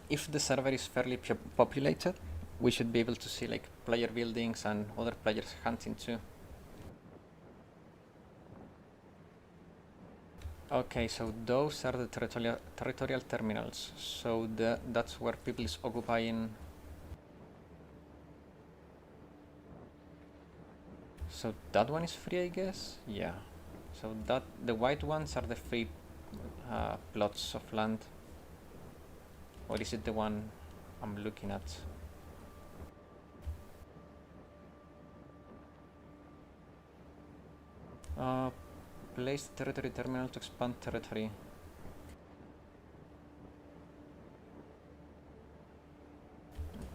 [SPEAKER 1] if the server is fairly populated, we should be able to see like player buildings and other players hunting too. Okay, so those are the territorial terminals. So that's where people is occupying. So that one is free, I guess. Yeah. So that the white ones are the free plots of land. Or is it the one I'm looking at? Place territory terminal to expand territory.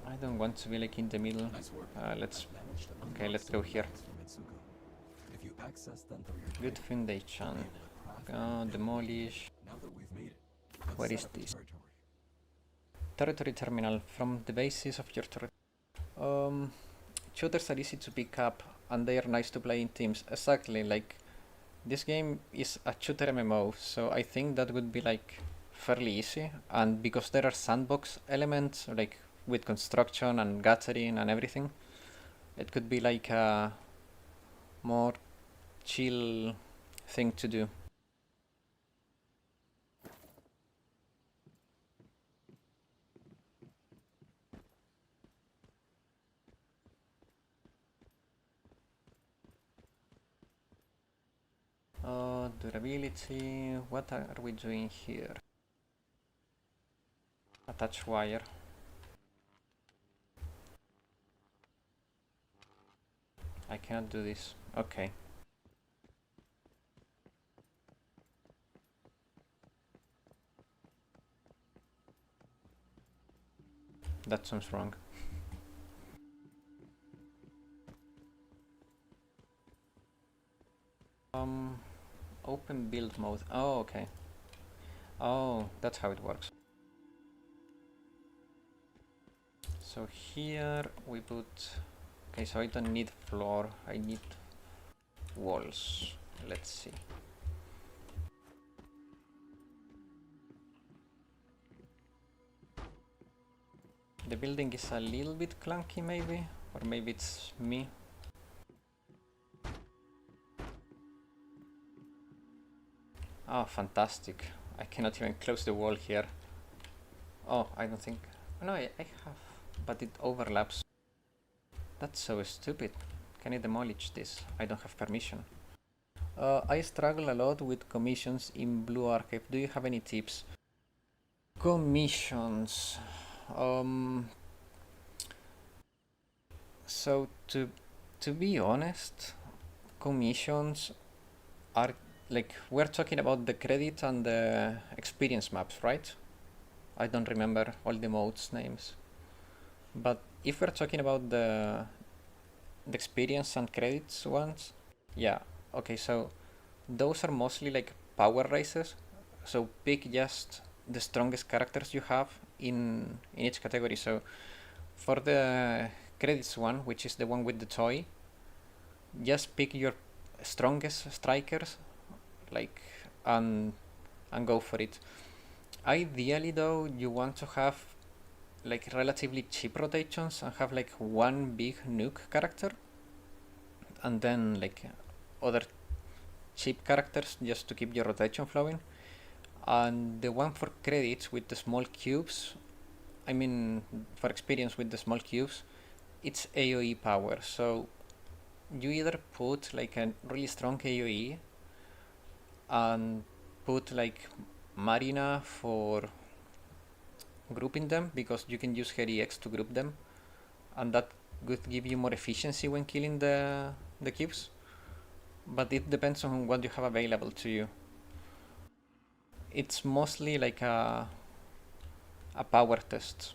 [SPEAKER 1] I don't want to be like in the middle.
[SPEAKER 4] Nice work.
[SPEAKER 1] Let's
[SPEAKER 4] I've managed to
[SPEAKER 1] okay,
[SPEAKER 4] unlock
[SPEAKER 1] let's go
[SPEAKER 4] several
[SPEAKER 1] here.
[SPEAKER 4] levels from Mitsuko. If you access them through your
[SPEAKER 1] Good
[SPEAKER 4] blade,
[SPEAKER 1] foundation.
[SPEAKER 4] you'll be able to craft and build
[SPEAKER 1] Demolish.
[SPEAKER 4] Now that we've made it, let's
[SPEAKER 1] Where
[SPEAKER 4] set
[SPEAKER 1] is
[SPEAKER 4] up the
[SPEAKER 1] this?
[SPEAKER 4] territory.
[SPEAKER 1] Territory terminal from the basis of your territory. Shooters are easy to pick up and they are nice to play in teams. Exactly, like this game is a shooter MMO, so I think that would be like fairly easy. And because there are sandbox elements like with construction and gathering and everything, it could be like a more chill thing to do. Durability, what are we doing here? Attach wire. I cannot do this. Okay. That sounds wrong. Open build mode. Oh, okay. Oh, that's how it works. So here we put... Okay, so I don't need floor, I need walls. Let's see. The building is a little bit clunky maybe, or maybe it's me. Oh, fantastic. I cannot even close the wall here. Oh, I don't think... No, I have, but it overlaps. That's so stupid. Can I demolish this? I don't have permission. I struggle a lot with commissions in Blue Archive. Do you have any tips? Commissions. So to be honest, commissions are like we're talking about the credit and the experience maps, right? I don't remember all the modes names. But if we're talking about the experience and credits ones, yeah, okay, so those are mostly like power races. So pick just the strongest characters you have in each category. So for the credits one, which is the one with the toy, just pick your strongest strikers, like and go for it. Ideally though, you want to have like relatively cheap rotations and have like one big nuke character and then like other cheap characters just to keep your rotation flowing. And the one for credits with the small cubes, I mean for experience with the small cubes, it's AoE power. So you either put like a really strong AoE and put like Marina for grouping them, because you can use her EX to group them, and that would give you more efficiency when killing the cubes. But it depends on what you have available to you. It's mostly like a power test.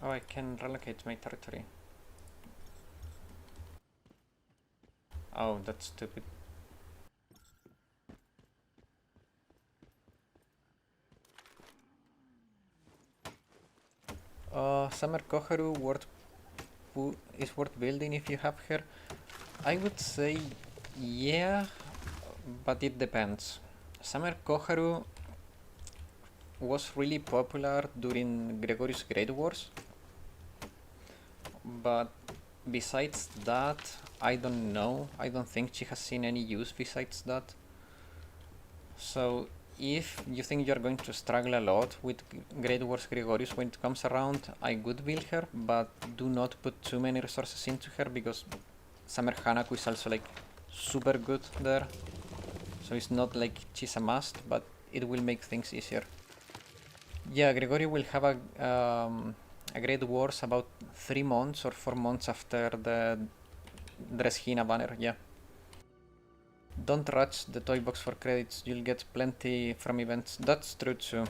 [SPEAKER 1] Oh, I can relocate my territory. Oh, that's stupid. Summer Koharu is worth building if you have her. I would say yeah, but it depends. Summer Koharu was really popular during Gregorius Great Wars, but besides that, I don't know. I don't think she has seen any use besides that. So if you think you're going to struggle a lot with Great Wars Gregorius when it comes around, I would build her, but do not put too many resources into her because Summer Hanaku is also like super good there. So it's not like she's a must, but it will make things easier. Yeah, Gregorio will have a Great Wars about 3 months or 4 months after the Dresgina banner, yeah. Don't rush the toy box for credits, you'll get plenty from events. That's true too.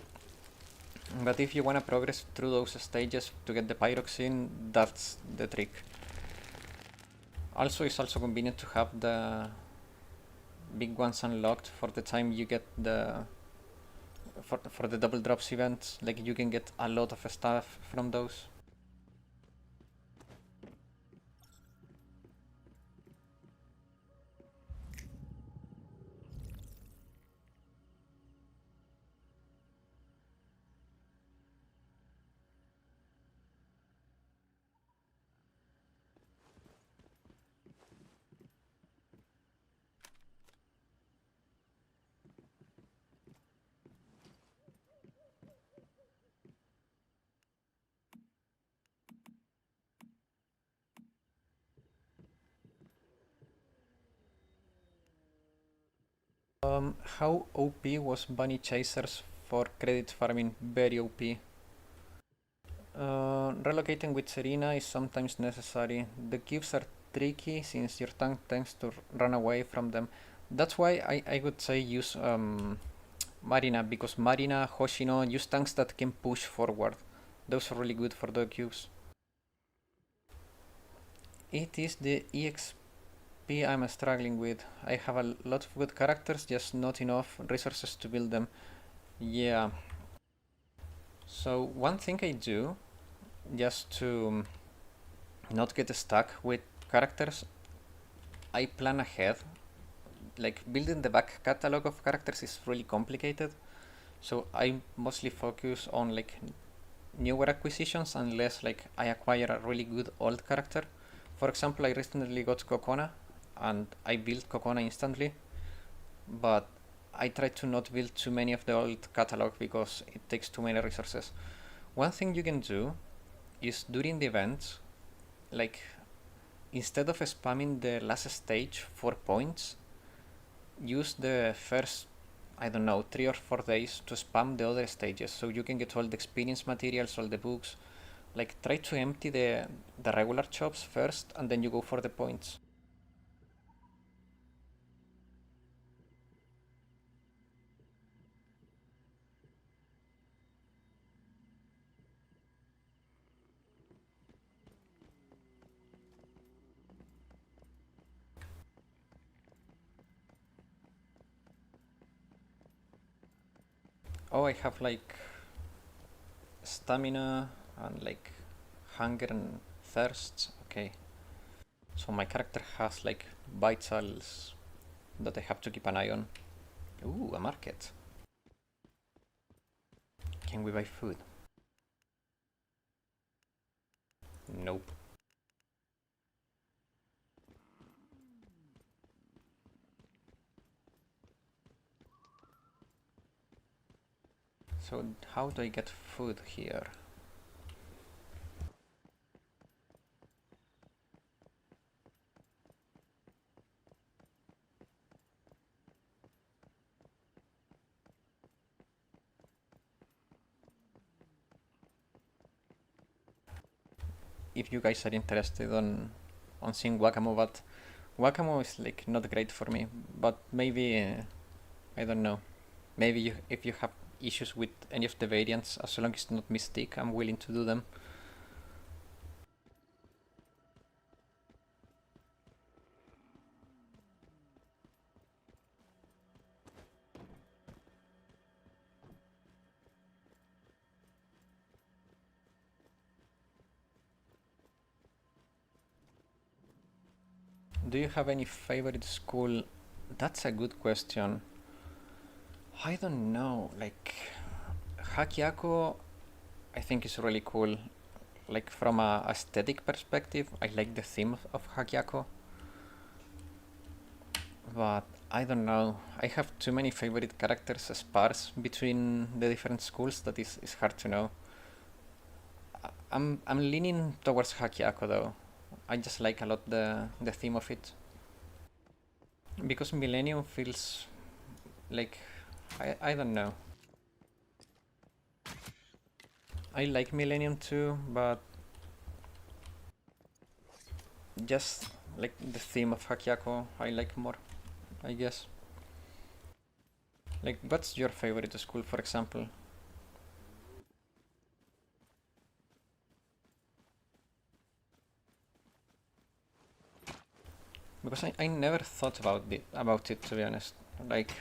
[SPEAKER 1] But if you wanna progress through those stages to get the Pyroxene, that's the trick. Also, it's also convenient to have the big ones unlocked for the time you get the for the double drops event. Like you can get a lot of stuff from those. How OP was Bunny Chasers for credit farming? Very OP. Relocating with Serena is sometimes necessary. The cubes are tricky since your tank tends to run away from them. That's why I would say use Marina, because Marina, Hoshino, use tanks that can push forward. Those are really good for the cubes. It is the EXP I'm struggling with. I have a lot of good characters, just not enough resources to build them. Yeah. So one thing I do, just to not get stuck with characters, I plan ahead. Like building the back catalog of characters is really complicated, so I mostly focus on like newer acquisitions unless like I acquire a really good old character. For example, I recently got Kokona and I built Kokona instantly, but I try to not build too many of the old catalog because it takes too many resources. One thing you can do is during the event, like instead of spamming the last stage for points, use the first, I don't know, 3 or 4 days to spam the other stages so you can get all the experience materials, all the books. Like try to empty the regular shops first and then you go for the points. Oh, I have like stamina and like hunger and thirst. Okay. So my character has like vitals that I have to keep an eye on. Ooh, a market. Can we buy food? Nope. So how do I get food here? If you guys are interested on seeing Wakamo, but Wakamo is like not great for me. But maybe I don't know. Maybe if you have issues with any of the variants, as long as it's not Mystique, I'm willing to do them. Do you have any favorite school? That's a good question. I don't know. Like, Hakiako, I think is really cool. Like from a aesthetic perspective, I like the theme of Hakiako. But I don't know. I have too many favorite characters sparse between the different schools that is hard to know. I'm leaning towards Hakiako though. I just like a lot the theme of it. Because Millennium feels like I don't know. I like Millennium too, but just like the theme of Hakiako I like more, I guess. Like, what's your favorite school, for example? Because I never thought about it, to be honest. Like,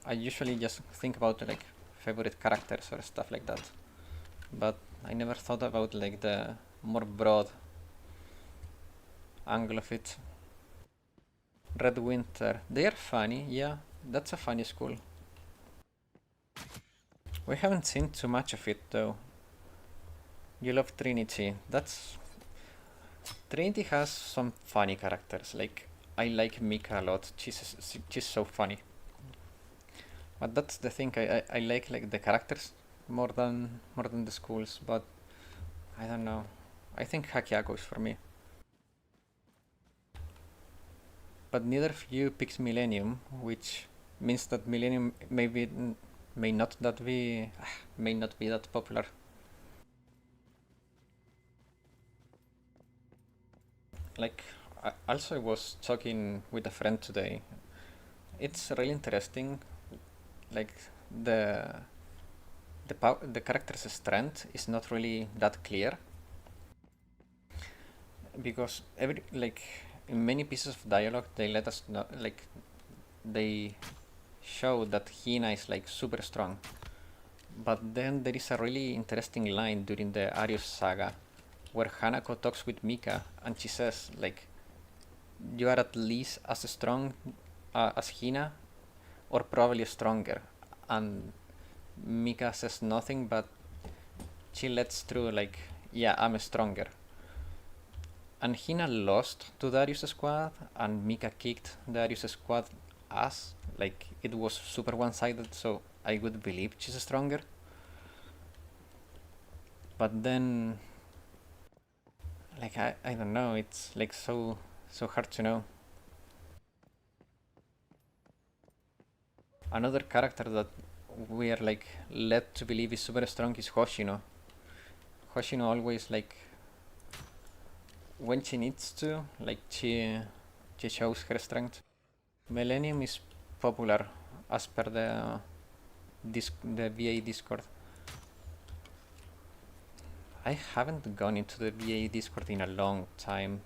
[SPEAKER 1] I usually just think about like favorite characters or stuff like that. But I never thought about like the more broad angle of it. Red Winter. They are funny, yeah. That's a funny school. We haven't seen too much of it though. You love Trinity. Trinity has some funny characters. Like, I like Mika a lot. She's so funny. But that's the thing. I like the characters more than the schools. But I don't know. I think Hakiako is for me. But neither of you picked Millennium, which means that Millennium may not be that popular. Like, also I was talking with a friend today. It's really interesting. Like the character's strength is not really that clear because in many pieces of dialogue they let us know, like they show that Hina is like super strong, but then there is a really interesting line during the Arius saga where Hanako talks with Mika and she says like, you are at least as strong as Hina or probably stronger, and Mika says nothing, but she lets through like, yeah, I'm stronger. And Hina lost to Darius' squad, and Mika kicked Darius' squad ass. Like, it was super one-sided, so I would believe she's stronger. But then, like, I don't know, it's like so hard to know. Another character that we are like led to believe is super strong is Hoshino. Hoshino always like when she needs to, like she shows her strength. Millennium is popular as per the VA Discord. I haven't gone into the VA Discord in a long time.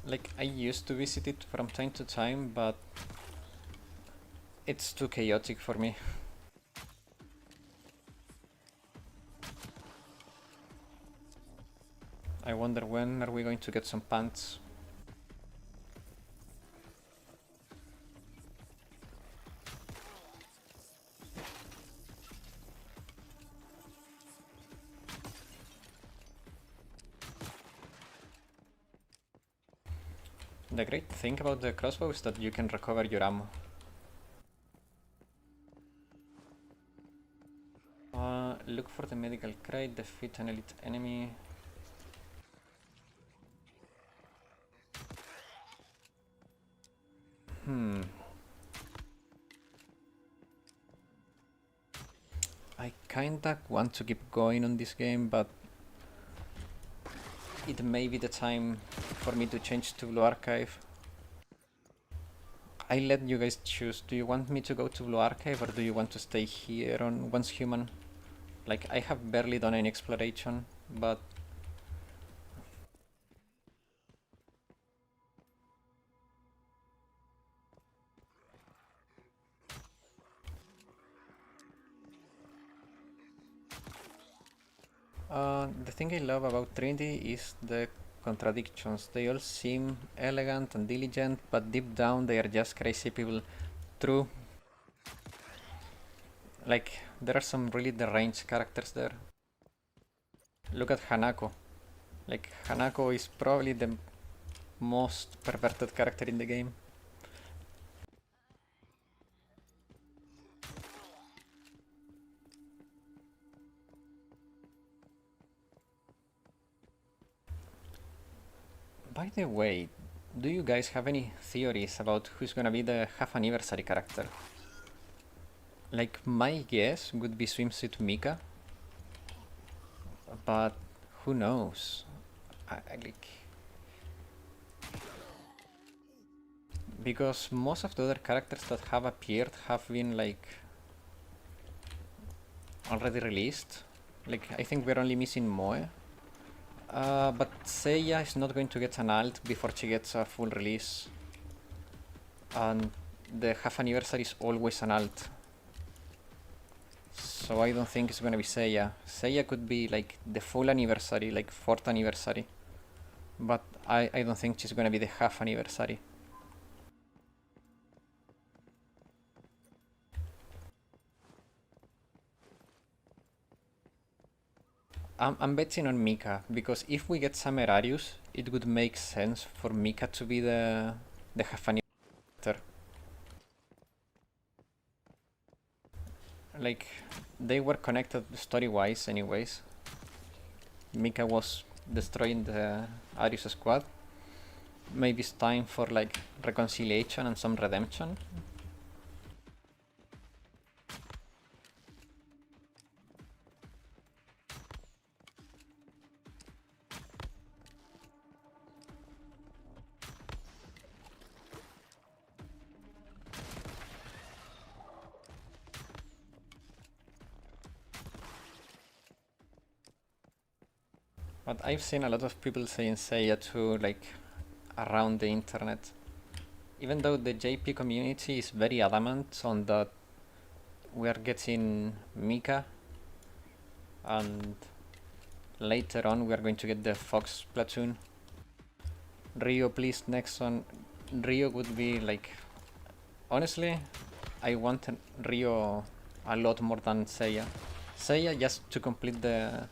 [SPEAKER 1] Like, I used to visit it from time to time, but it's too chaotic for me. I wonder when are we going to get some pants. The great thing about the crossbow is that you can recover your ammo. Look for the medical crate, defeat an elite enemy. I kinda want to keep going on this game, but it may be the time for me to change to Blue Archive. I let you guys choose. Do you want me to go to Blue Archive or do you want to stay here on Once Human? Like, I have barely done any exploration, but The thing I love about Trinity is the contradictions. They all seem elegant and diligent, but deep down they are just crazy people. True. Like, there are some really deranged characters there. Look at Hanako. Like, Hanako is probably the most perverted character in the game. By the way, do you guys have any theories about who's gonna be the half anniversary character? Like, my guess would be Swimsuit Mika, but who knows? Like, because most of the other characters that have appeared have been like already released. Like, I think we're only missing Moe. But Seiya is not going to get an alt before she gets a full release. And the half anniversary is always an alt. So I don't think it's gonna be Seiya. Seiya could be like the full anniversary, like 4th anniversary. But I don't think she's gonna be the half anniversary. I'm betting on Mika, because if we get Samerarius, it would make sense for Mika to be the half anniversary. Like, they were connected story-wise anyways. Mika was destroying the Arius squad. Maybe it's time for like reconciliation and some redemption. But I've seen a lot of people saying Seiya too, like, around the internet. Even though the JP community is very adamant on that we are getting Mika, and later on we are going to get the Fox platoon. Rio, please, next on. Rio would be like... Honestly, I want Rio a lot more than Seiya. Seiya just to complete the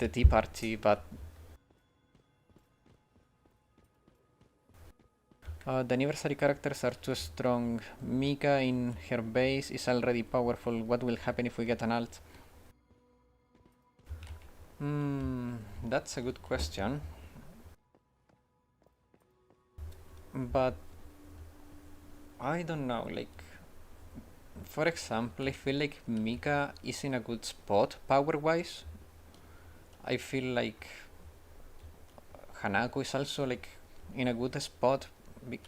[SPEAKER 1] Tea Party, but the anniversary characters are too strong. Mika in her base is already powerful. What will happen if we get an alt? That's a good question. But I don't know, like, for example, I feel like Mika is in a good spot power-wise. I feel like Hanako is also like in a good spot,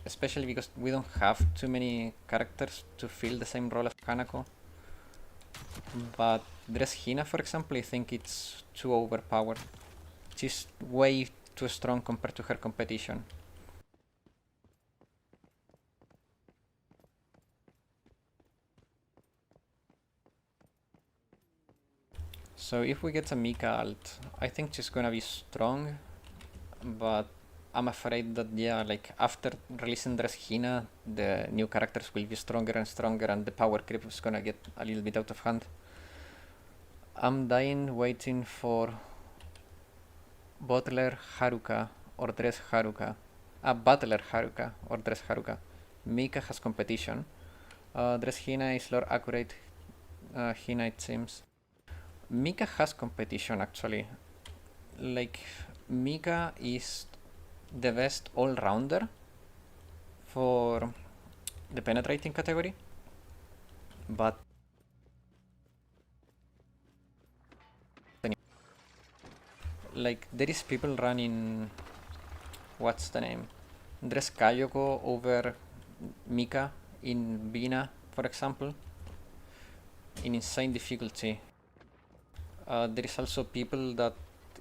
[SPEAKER 1] especially because we don't have too many characters to fill the same role as Hanako. But there's Hina, for example. I think it's too overpowered. She's way too strong compared to her competition. So if we get a Mika alt, I think she's gonna be strong, but I'm afraid that, yeah, like after releasing Hina, the new characters will be stronger and stronger and the power creep is gonna get a little bit out of hand. I'm dying waiting for Butler Haruka or Dress Haruka. Butler Haruka or Dress Haruka. Mika has competition. Dress Hina is lore accurate. Hina, it seems. Mika has competition actually. Like, Mika is the best all-rounder for the penetrating category, but like there is people running, what's the name, Dress Kayoko over Mika in Bina, for example, in insane difficulty. There is also people that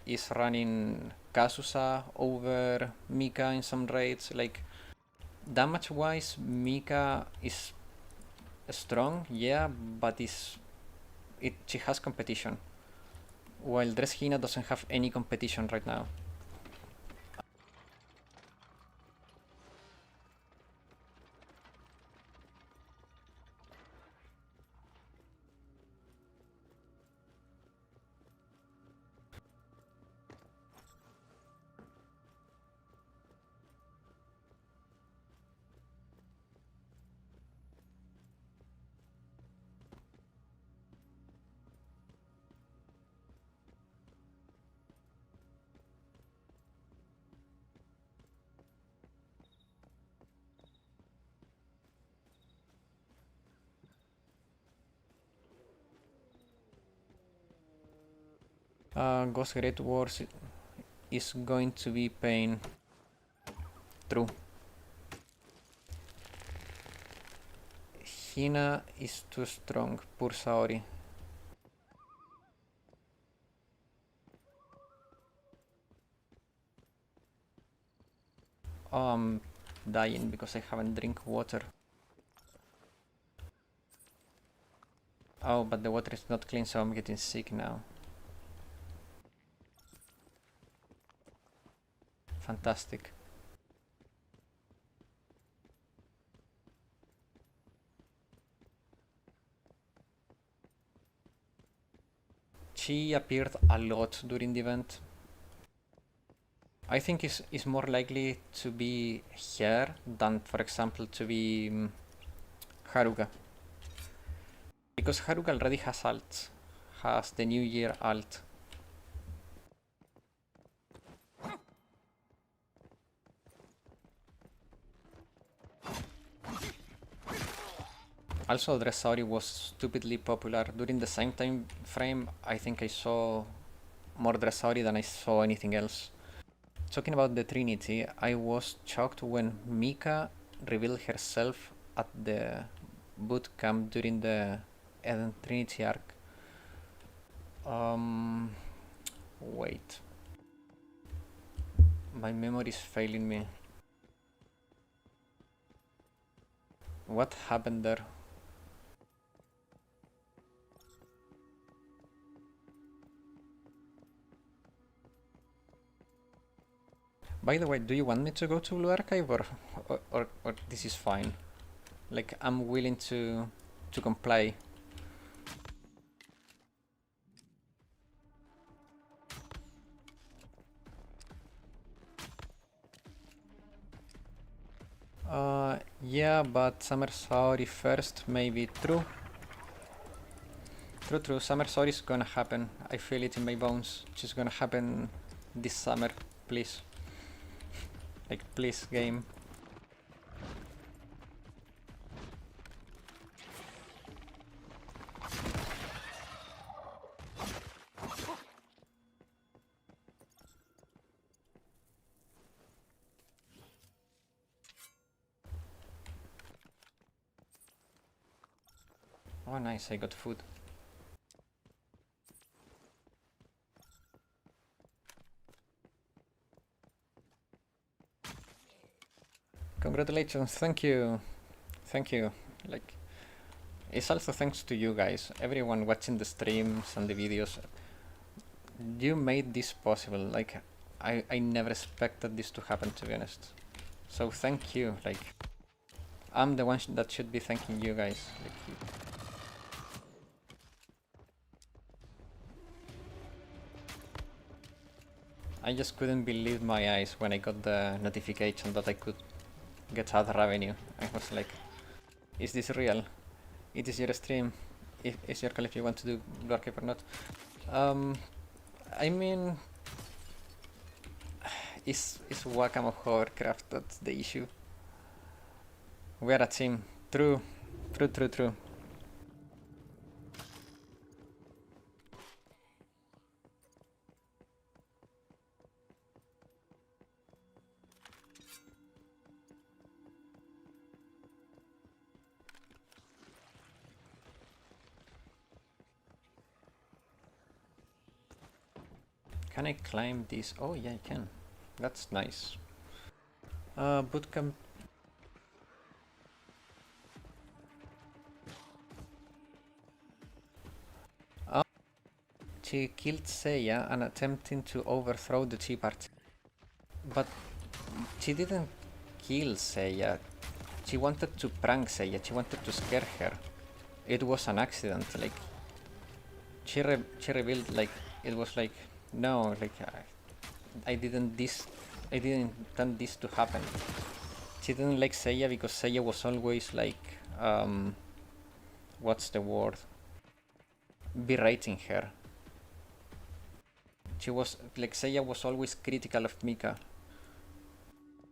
[SPEAKER 1] is running Kazusa over Mika in some raids. Like, damage wise, Mika is strong, yeah, but she has competition. while Dress Hina doesn't have any competition right now. Ghost Great Wars is going to be pain. True. Hina is too strong, poor Saori. Oh, I'm dying because I haven't drink water. Oh, but the water is not clean, so I'm getting sick now. Fantastic. She appeared a lot during the event. I think it's more likely to be her than, for example, to be Haruka. Because Haruka already has ult. Has the New Year ult. Also, Dressari was stupidly popular. During the same time frame, I think I saw more Dressari than I saw anything else. Talking about the Trinity, I was shocked when Mika revealed herself at the boot camp during the Eden Trinity arc. Wait. My memory is failing me. What happened there? By the way, do you want me to go to Blue Archive or this is fine? Like, I'm willing to comply. Yeah, but Summer Saori first, maybe. True. True. Summer Saori is gonna happen. I feel it in my bones. She's gonna happen this summer, please. Like, please, game. Oh, nice, I got food. Congratulations, thank you. Thank you. Like, it's also thanks to you guys, everyone watching the streams and the videos. You made this possible. Like, I never expected this to happen, to be honest. So thank you. Like, I'm the one that should be thanking you guys. Like, I just couldn't believe my eyes when I got the notification that I could get ad revenue. I was like, is this real? It is your stream. It's your call if you want to do Blue Archive or not. I mean, it's Wacom of Hovercraft, that's the issue. We're a team. True. Can I climb this? Oh yeah, I can. That's nice. Bootcamp. she killed Seiya and attempting to overthrow the Tea Party. But she didn't kill Seiya. She wanted to prank Seiya. She wanted to scare her. It was an accident. Like she revealed like it was like no, like I didn't intend this to happen. She didn't like Seiya because Seiya was always like what's the word? Berating her. She was like Seiya was always critical of Mika.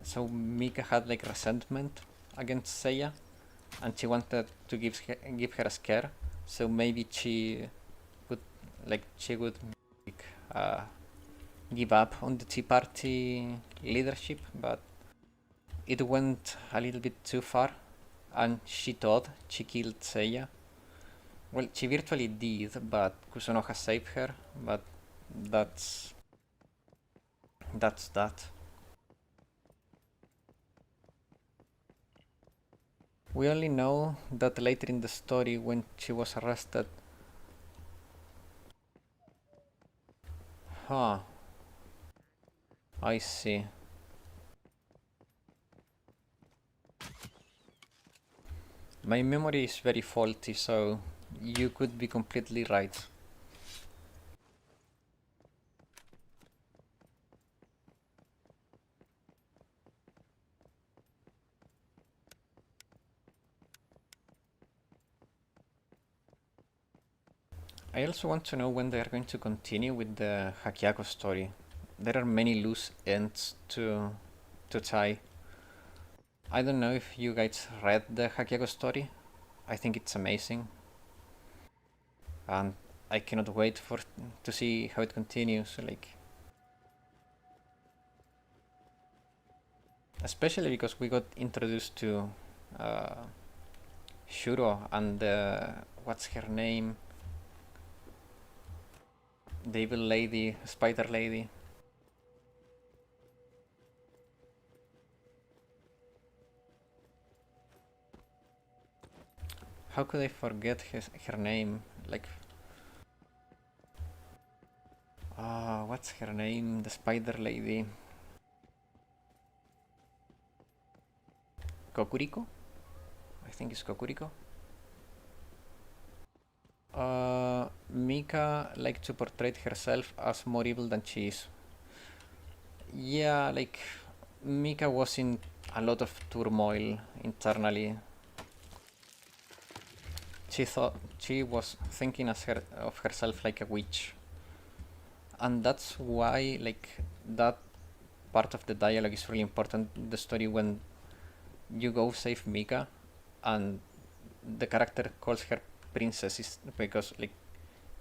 [SPEAKER 1] So Mika had like resentment against Seiya, and she wanted to give her a scare. So maybe she would like give up on the Tea Party leadership, but it went a little bit too far, and she thought she killed Seiya. Well, she virtually did, but Kusunoha saved her. But that's that. We only know that later in the story when she was arrested. Huh. I see. My memory is very faulty, so you could be completely right. I also want to know when they are going to continue with the Hakiako story. There are many loose ends to tie. I don't know if you guys read the Hakiako story. I think it's amazing. And I cannot wait to see how it continues. Like, especially because we got introduced to Shuro and what's her name? The evil lady, spider lady. How could I forget her name? Like, what's her name? The spider lady. Kokuriko? I think it's Kokuriko. Mika liked to portray herself as more evil than she is. Yeah, like Mika was in a lot of turmoil internally. She thought she was thinking of herself like a witch, and that's why like that part of the dialogue is really important. The story when you go save Mika, and the character calls her princess is because like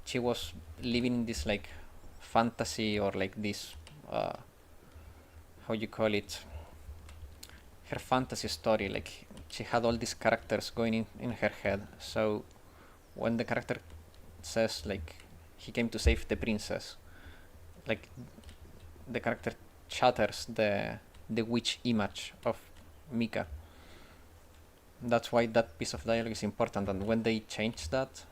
[SPEAKER 1] she was living in this like fantasy or like this how you call it, her fantasy story. Like she had all these characters going in her head. So when the character says like he came to save the princess, like the character shatters the witch image of Mika. That's why that piece of dialogue is important, and when they changed that,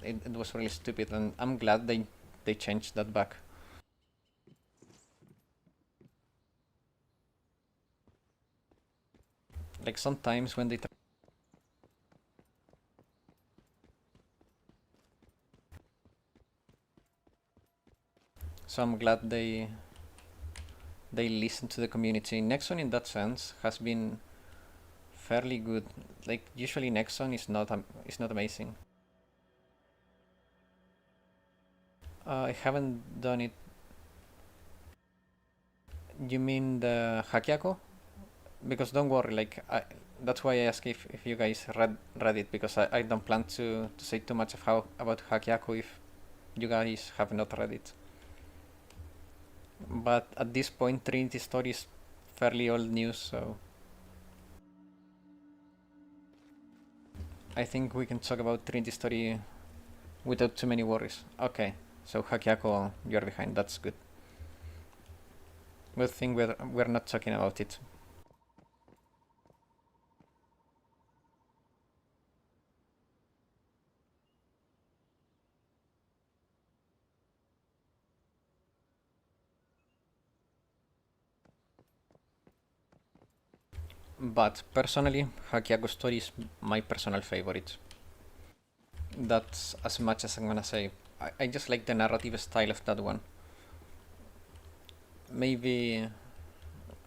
[SPEAKER 1] it was really stupid, and I'm glad they changed that back. Like sometimes when they so I'm glad they listen to the community. Nexon in that sense has been fairly good. Like usually Nexon is not amazing. I haven't done it. You mean the Hakiako? Because don't worry, like that's why I ask if you guys read it, because I don't plan to say too much about Hakiako if you guys have not read it. But at this point, Trinity Story is fairly old news, so I think we can talk about Trinity Story without too many worries. Okay, so Hakiako, you're behind. That's good. Good thing we're not talking about it. But personally, Hakiago story is my personal favorite. That's as much as I'm gonna say. I just like the narrative style of that one. Maybe,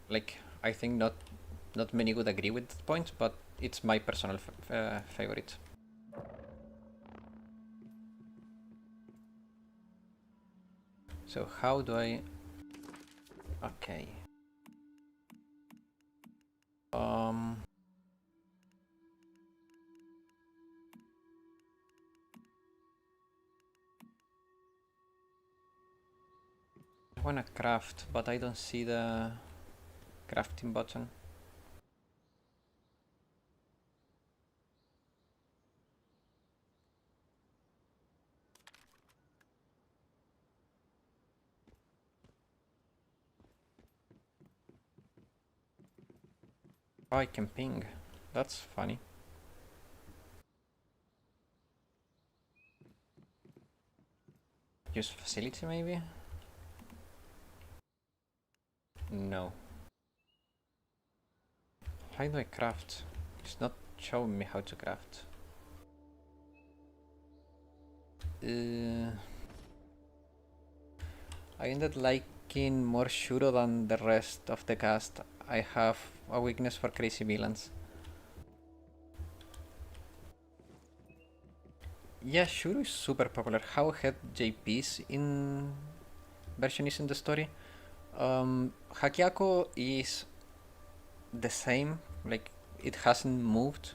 [SPEAKER 1] like, I think not many would agree with that point, but it's my personal favorite. So how do I... Okay. Um... I wanna craft, but I don't see the crafting button. Oh, I can ping. That's funny. Use facility maybe? No. How do I craft? It's not showing me how to craft. I ended liking more Shuro than the rest of the cast. I have a weakness for crazy villains. Yeah, Shuro is super popular. How had JP's in version is in the story? Hakiako is the same, like it hasn't moved.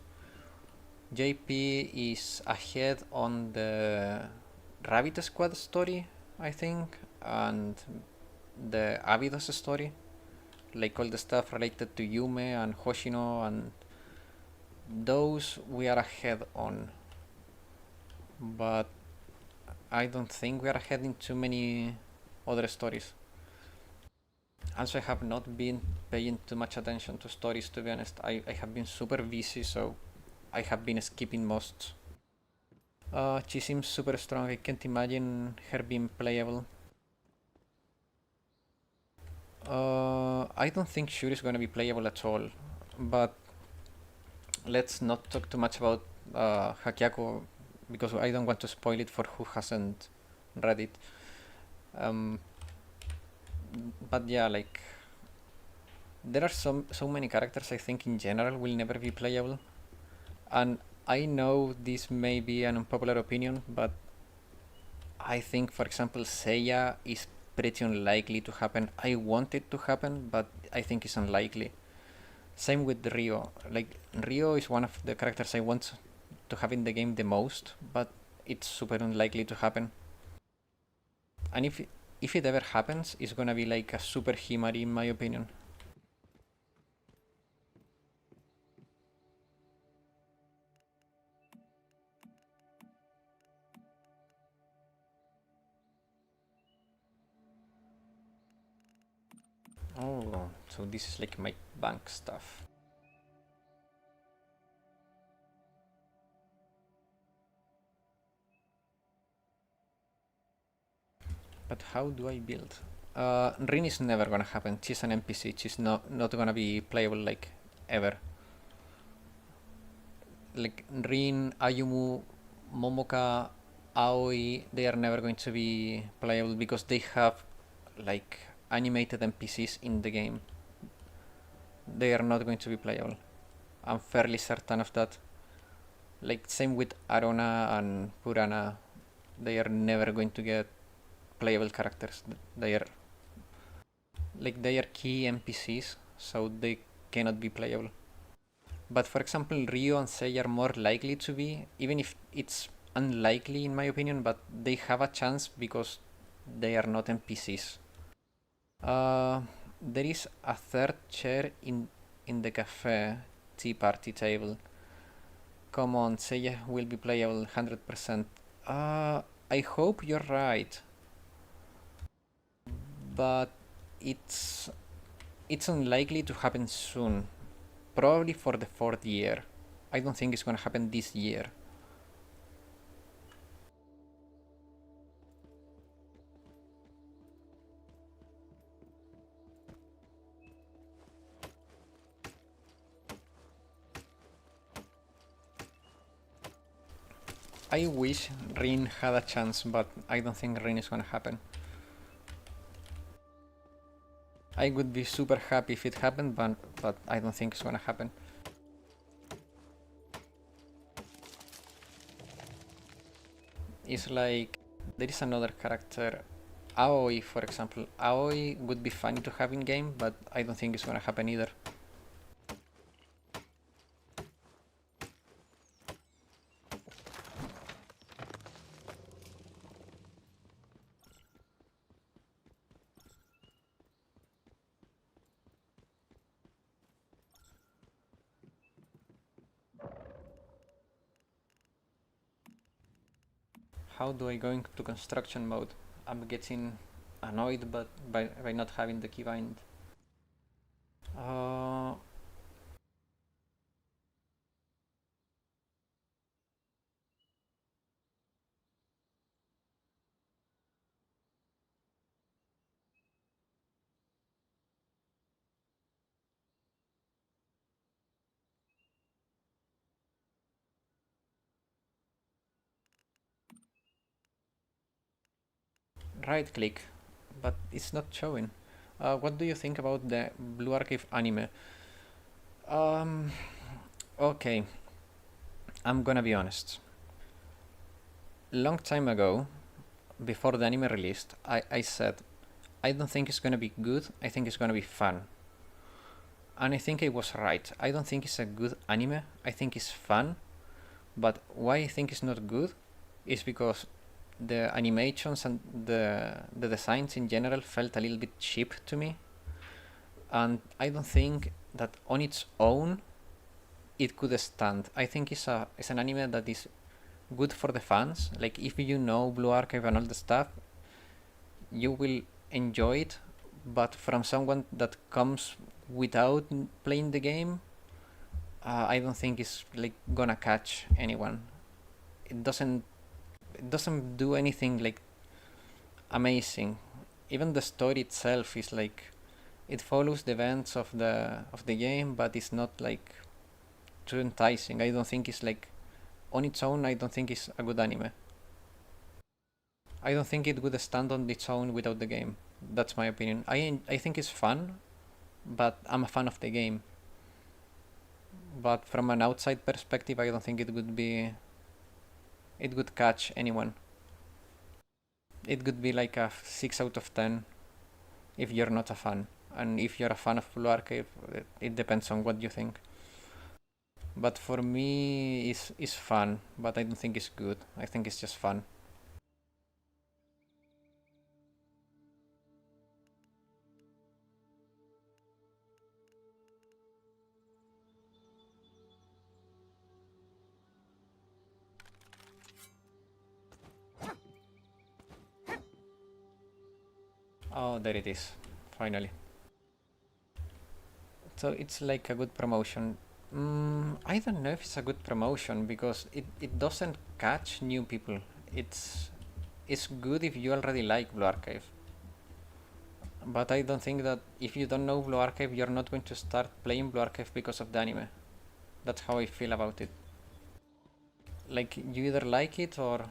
[SPEAKER 1] JP is ahead on the Rabbit Squad story, I think, and the Abydos story, like all the stuff related to Yume and Hoshino, and those we are ahead on. But I don't think we are ahead in too many other stories. Also, I have not been paying too much attention to stories, to be honest. I have been super busy, so I have been skipping most. She seems super strong. I can't imagine her being playable. I don't think Shuri is gonna be playable at all, but let's not talk too much about Hakiako because I don't want to spoil it for who hasn't read it. But yeah, like there are so many characters I think in general will never be playable, and I know this may be an unpopular opinion, but I think, for example, Seiya is pretty unlikely to happen. I want it to happen, but I think it's unlikely. Same with Rio. Like Rio is one of the characters I want to have in the game the most, but it's super unlikely to happen. And if it ever happens, it's gonna be like a super Himari in my opinion. Oh, so this is like my bank stuff. But how do I build? Rin is never gonna happen. She's an NPC. She's not gonna be playable like ever. Like Rin, Ayumu, Momoka, Aoi, they are never going to be playable because they have like animated NPCs in the game. They are not going to be playable. I'm fairly certain of that. Like same with Arona and Purana, they are never going to get playable characters. They are key NPCs, so they cannot be playable. But for example, Rio and Sei are more likely to be, even if it's unlikely in my opinion, but they have a chance because they are not NPCs. There is a third chair in the cafe tea party table. Come on, Seiya will be playable 100%. I hope you're right, but it's unlikely to happen soon. Probably for the 4th year. I don't think it's gonna happen this year. I wish Rin had a chance, but I don't think Rin is gonna happen. I would be super happy if it happened, but I don't think it's gonna happen. It's like there is another character, Aoi, for example. Aoi would be funny to have in game, but I don't think it's gonna happen either. How do I go into construction mode? I'm getting annoyed by not having the keybind. Uh, right click, but it's not showing. What do you think about the Blue Archive anime? Um, okay, I'm gonna be honest. Long time ago, before the anime released, I said, I don't think it's gonna be good, I think it's gonna be fun. And I think I was right. I don't think it's a good anime, I think it's fun, but why I think it's not good is because the animations and the designs in general felt a little bit cheap to me. And I don't think that on its own it could stand. I think it's an anime that is good for the fans. Like if you know Blue Archive and all the stuff, you will enjoy it. But from someone that comes without playing the game, I don't think it's like gonna catch anyone. It doesn't do anything like amazing. Even the story itself is like it follows the events of the game, but it's not like too enticing. I don't think it's like on its own. I don't think it's a good anime. I don't think it would stand on its own without the game. That's my opinion. I think it's fun, but I'm a fan of the game. But from an outside perspective, I don't think it would be. It would catch anyone. It would be like a 6 out of 10 if you're not a fan. And if you're a fan of Blue Archive, it depends on what you think. But for me, it's fun, but I don't think it's good. I think it's just fun. Oh, there it is, finally. So it's like a good promotion. I don't know if it's a good promotion because it doesn't catch new people. It's good if you already like Blue Archive. But I don't think that if you don't know Blue Archive, you're not going to start playing Blue Archive because of the anime. That's how I feel about it. Like you either like it or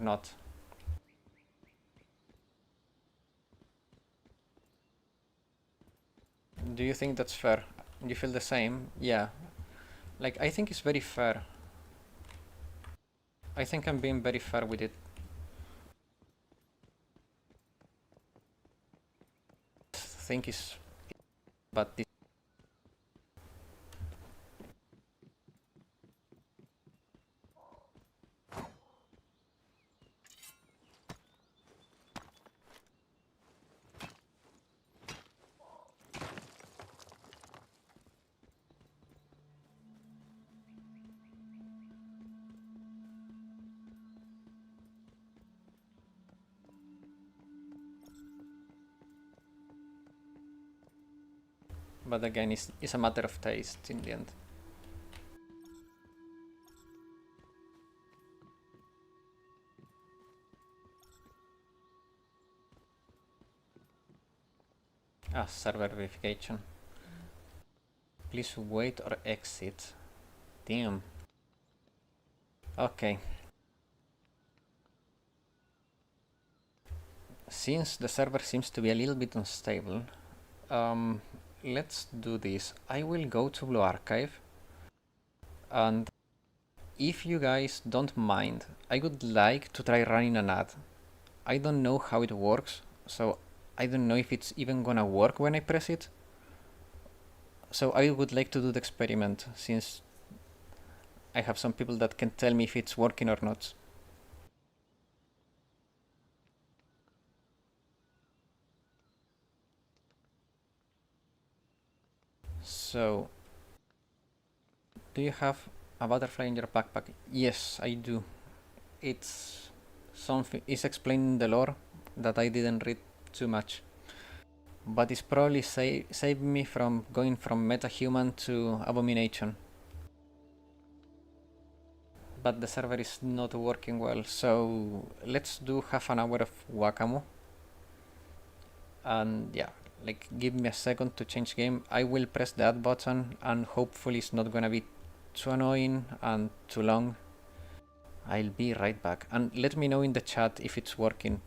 [SPEAKER 1] not. Do you think that's fair? You feel the same? Yeah. Like I think it's very fair. I think I'm being very fair with it. Think is but this but again it's a matter of taste in the end. Ah, server verification. Please wait or exit. Damn. Okay. Since the server seems to be a little bit unstable, let's do this. I will go to Blue Archive, and if you guys don't mind, I would like to try running an ad. I don't know how it works, so I don't know if it's even gonna work when I press it. So I would like to do the experiment, since I have some people that can tell me if it's working or not. So, do you have a butterfly in your backpack? Yes, I do. It's something, it's explained in the lore that I didn't read too much. But it's probably saved me from going from metahuman to abomination. But the server is not working well, so let's do half an hour of Wakamu. And yeah, like give me a second to change game. I will press the add button and hopefully it's not gonna be too annoying and too long. I'll be right back, and let me know in the chat if it's working.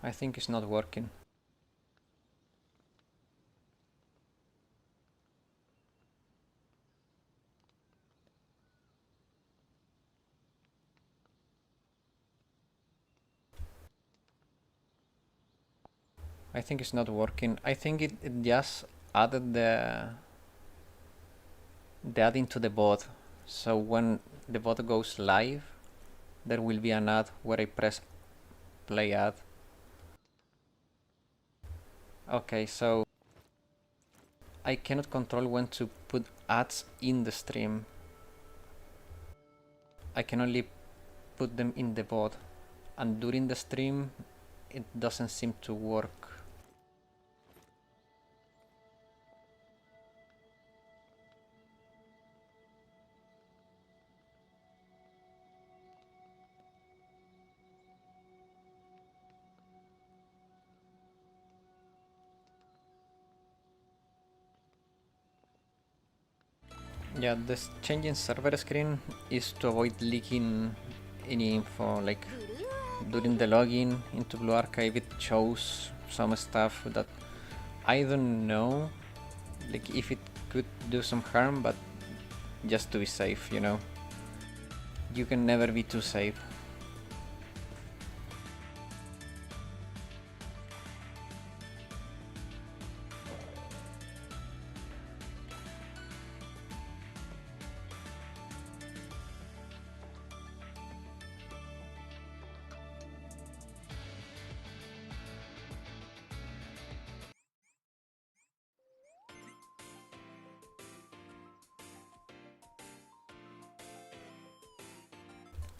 [SPEAKER 1] I think it's not working. I think it's not working. I think it just added the ad into the bot. So when the bot goes live, there will be an ad where I press play ad. Okay, so I cannot control when to put ads in the stream. I can only put them in the bot, and during the stream it doesn't seem to work. Yeah, this changing server screen is to avoid leaking any info. Like during the login into Blue Archive, it shows some stuff that I don't know, like if it could do some harm, but just to be safe, you know. You can never be too safe.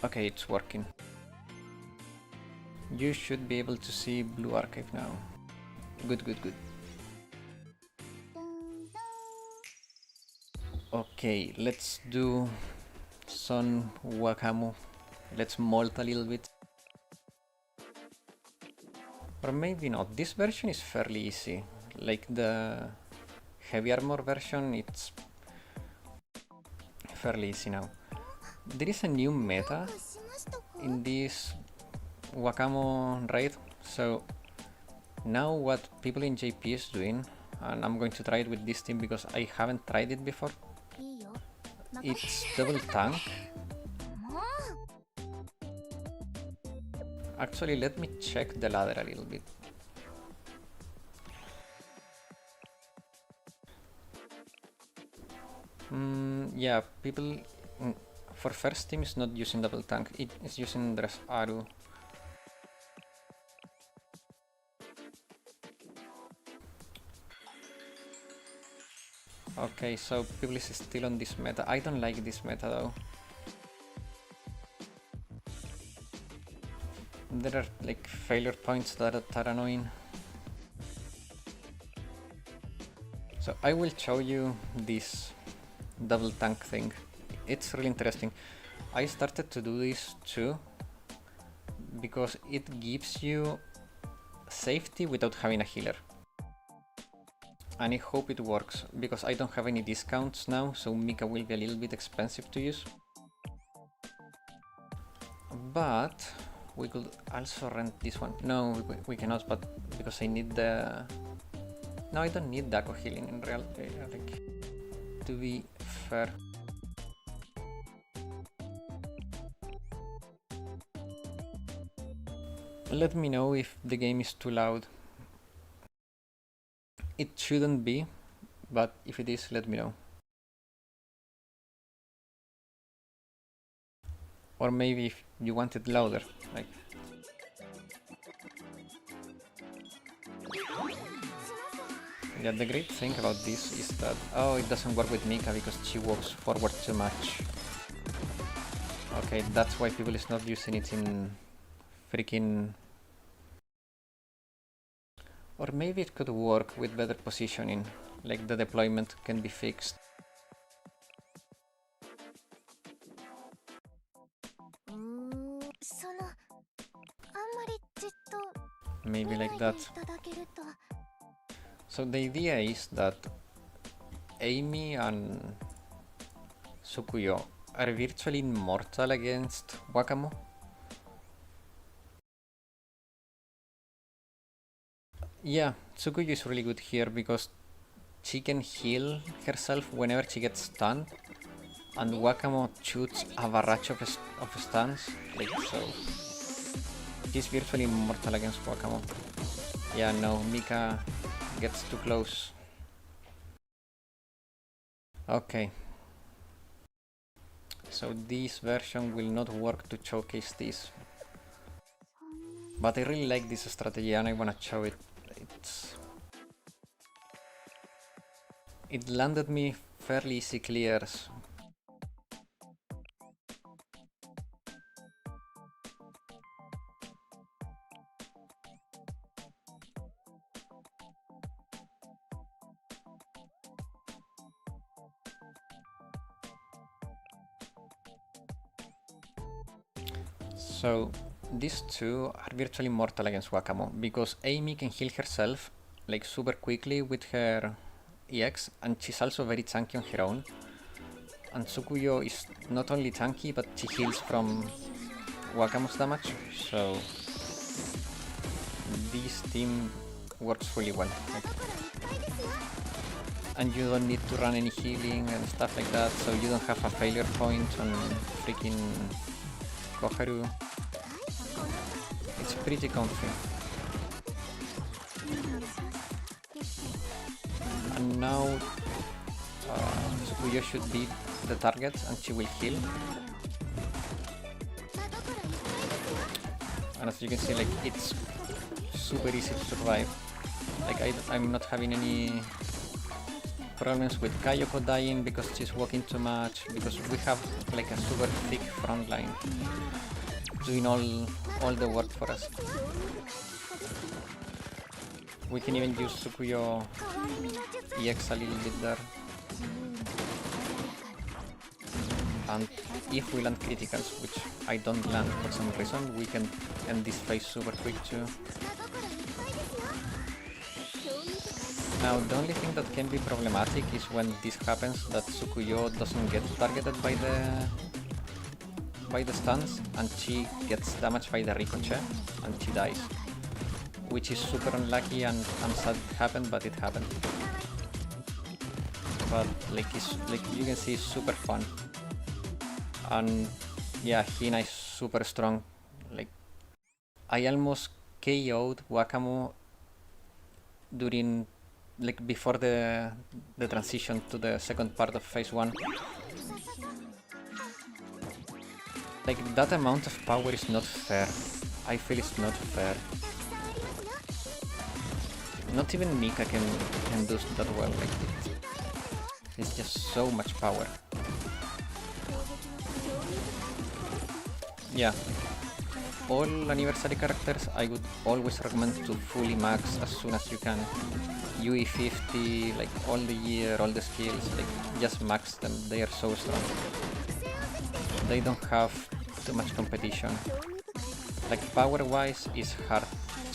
[SPEAKER 1] Okay, it's working. You should be able to see Blue Archive now. Good, good, good. Okay, let's do some Wakamu. Let's molt a little bit. Or maybe not. This version is fairly easy. Like the heavy armor version, it's fairly easy now. There is a new meta in this Wakamu raid, so now what people in JP is doing, and I'm going to try it with this team because I haven't tried it before, it's double tank. Actually, let me check the ladder a little bit. Yeah, people for first team is not using double tank, it is using Dress Aru. Okay, so people is still on this meta. I don't like this meta though. There are like failure points that are annoying. So I will show you this double tank thing. It's really interesting. I started to do this too because it gives you safety without having a healer. And I hope it works because I don't have any discounts now, so Mika will be a little bit expensive to use. But we could also rent this one. No, we cannot, but because I need the... No, I don't need Dako healing in reality, like, to be fair. Let me know if the game is too loud. It shouldn't be, but if it is, let me know. Or maybe if you want it louder, like... Yeah, the great thing about this is that... Oh, it doesn't work with Mika because she walks forward too much. Okay, that's why people is not using it in freaking... Or maybe it could work with better positioning, like the deployment can be fixed. Maybe like that. So the idea is that Amy and Tsukuyo are virtually immortal against Wakamo. Yeah, Tsukuyo is really good here because she can heal herself whenever she gets stunned, and Wakamo shoots a barrage of stuns, like so. She's virtually immortal against Wakamo. Yeah, no, Mika gets too close. Okay. So this version will not work to showcase this. But I really like this strategy and I wanna show it. It landed me fairly easy clears. So these two are virtually mortal against Wakamo because Amy can heal herself like super quickly with her EX, and she's also very tanky on her own. And Tsukuyo is not only tanky, but she heals from Wakamo's damage, so this team works really well. Like, and you don't need to run any healing and stuff like that, so you don't have a failure point on freaking Koharu. It's pretty comfy. And now Tsukuyo should be the target and she will heal. And as you can see, like, it's super easy to survive. Like I'm not having any problems with Kayoko dying because she's walking too much, because we have like a super thick front line doing all the work for us. We can even use Tsukuyo EX a little bit there. And if we land criticals, which I don't land for some reason, we can end this phase super quick too. Now the only thing that can be problematic is when this happens, that Tsukuyo doesn't get targeted by the stuns and she gets damaged by the ricochet and she dies. Which is super unlucky and I'm sad it happened, but it happened. But like you can see, it's super fun. And yeah, Hina is super strong. Like, I almost KO'd Wakamo during, like, before the transition to the second part of phase 1. Like, that amount of power is not fair. I feel it's not fair. Not even Mika can do that well. Like, it's just so much power. Yeah, all anniversary characters I would always recommend to fully max as soon as you can. UE50, like all the gear, all the skills, like just max them. They are so strong. They don't have too much competition. Like power-wise, it's hard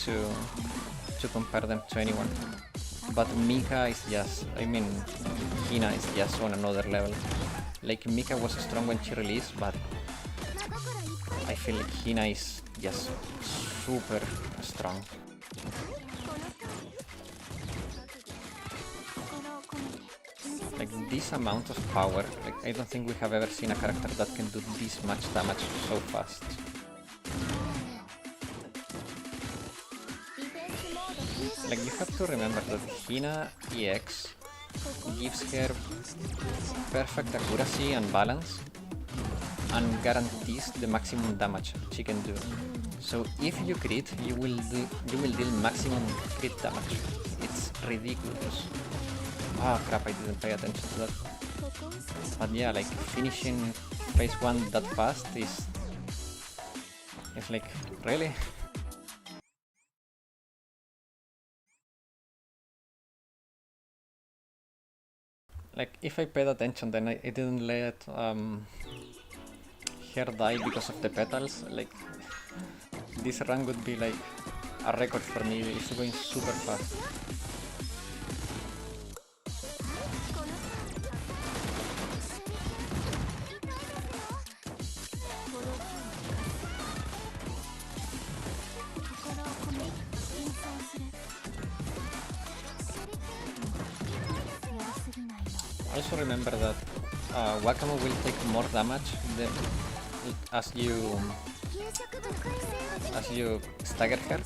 [SPEAKER 1] to compare them to anyone. But Mika is just, I mean, Hina is just on another level. Like Mika was strong when she released, but I feel like Hina is just super strong. Like this amount of power, like I don't think we have ever seen a character that can do this much damage so fast. Like you have to remember that Hina EX gives her perfect accuracy and balance and guarantees the maximum damage she can do. So if you crit, you will deal maximum crit damage. It's ridiculous. Ah crap, I didn't pay attention to that. But yeah, like finishing phase 1 that fast is like, really? Like if I paid attention, then I didn't let her die because of the petals. Like this run would be like a record for me. It's going super fast. Also remember that Wakamo will take more damage as you stagger her.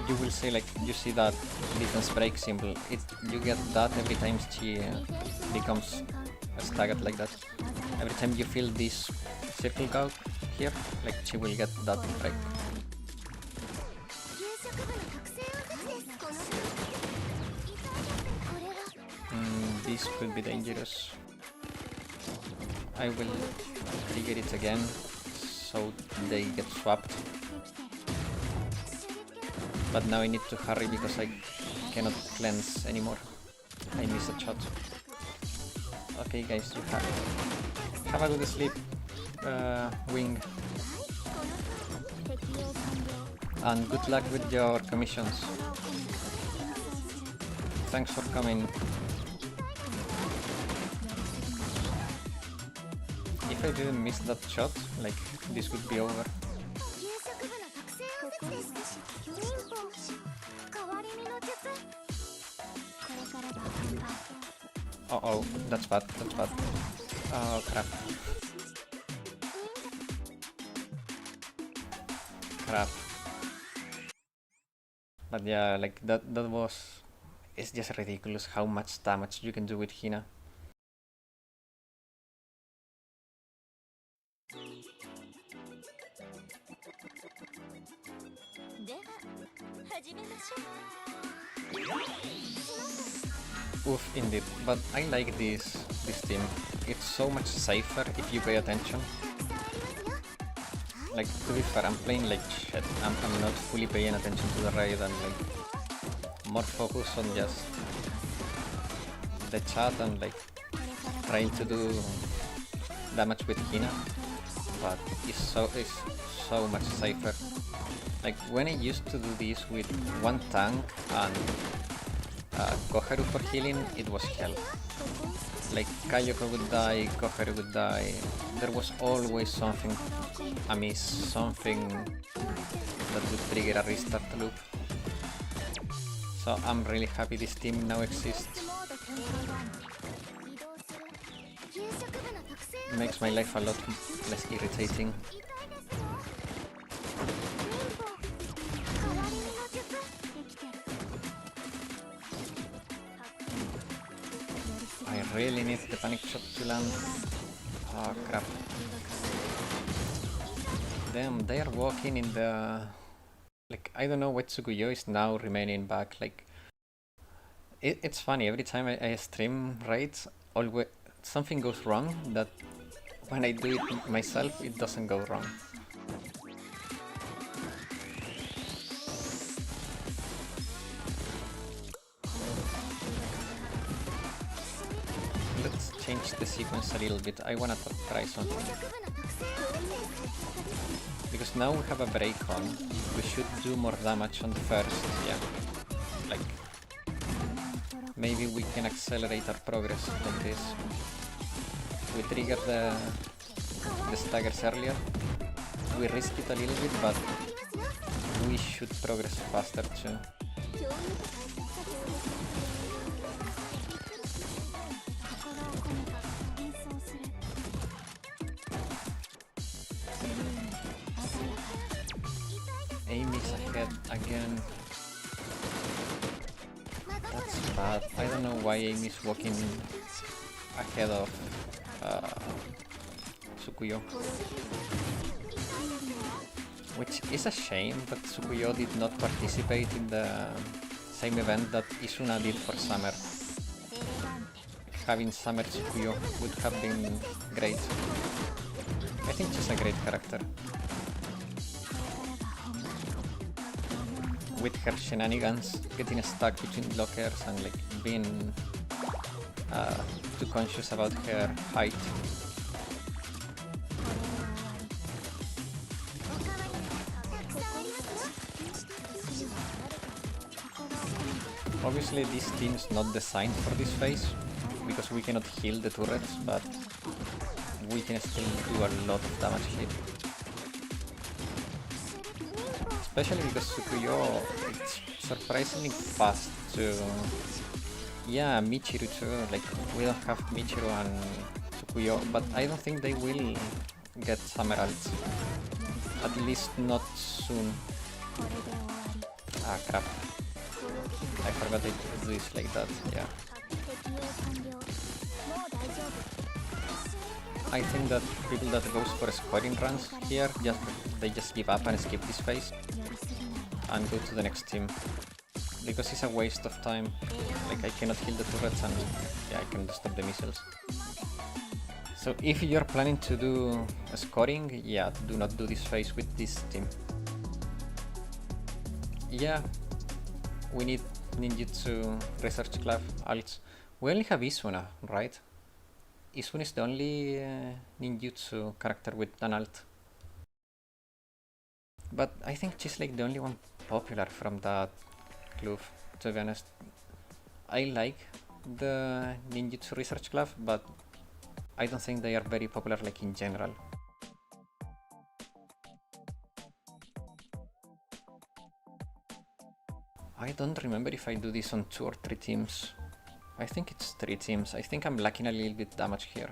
[SPEAKER 1] You will see, like, you see that defense break symbol. You get that every time she becomes staggered like that. Every time you feel this circle go here, like she will get that break. This could be dangerous. I will trigger it again so they get swapped. But now I need to hurry because I cannot cleanse anymore. I miss a shot. Okay guys, you have a good sleep, Wing. And good luck with your commissions. Thanks for coming. If I didn't miss that shot, like, this would be over. Uh-oh, that's bad, that's bad. Oh crap. Crap. But yeah, like that was... It's just ridiculous how much damage you can do with Hina. Oof, indeed, but I like this team. It's so much safer if you pay attention. Like, to be fair, I'm playing like shit. I'm not fully paying attention to the raid and like more focus on just the chat and like trying to do damage with Hina. But it's so much safer. Like when I used to do this with one tank and Koharu for healing, it was hell. Like Kayoko would die, Koharu would die. There was always something amiss, something that would trigger a restart loop. So I'm really happy this team now exists. Makes my life a lot less irritating. I really need the panic shot to land. Oh crap. Damn, they are walking in the... Like, I don't know why Tsukuyo is now remaining back. Like, it's funny, every time I stream raids, always something goes wrong that when I do it myself, it doesn't go wrong. sequence a little bit. I wanna try something. Because now we have a break on. We should do more damage on the first, yeah. Like, maybe we can accelerate our progress like this. We trigger the staggers earlier. We risk it a little bit, but we should progress faster too. Amy's ahead again. That's bad. I don't know why Amy's walking ahead of Tsukuyo. Which is a shame that Tsukuyo did not participate in the same event that Isuna did for Summer. Having Summer Tsukuyo would have been great. I think she's a great character. With her shenanigans, getting stuck between blockers and like being too conscious about her height. Obviously this team is not designed for this phase, because we cannot heal the turrets, but we can still do a lot of damage here. Especially because Tsukuyo, it's surprisingly fast to... Yeah, Michiru too, like we don't have Michiru and Tsukuyo, but I don't think they will get Summer ults. At least not soon. Ah crap. I forgot I could do this like that, yeah. I think that people that goes for scoring runs here, they just give up and skip this phase and go to the next team. Because it's a waste of time. Like I cannot heal the turrets and yeah, I cannot stop the missiles. So if you're planning to do scoring, yeah, do not do this phase with this team. Yeah, we need ninjutsu research club alts. We only have Isuna, right? Isuna is the only ninjutsu character with an alt. But I think she's like the only one popular from that club, to be honest. I like the ninjutsu research club, but I don't think they are very popular like in general. I don't remember if I do this on 2 or 3 teams. I think it's 3 teams. I think I'm lacking a little bit damage here.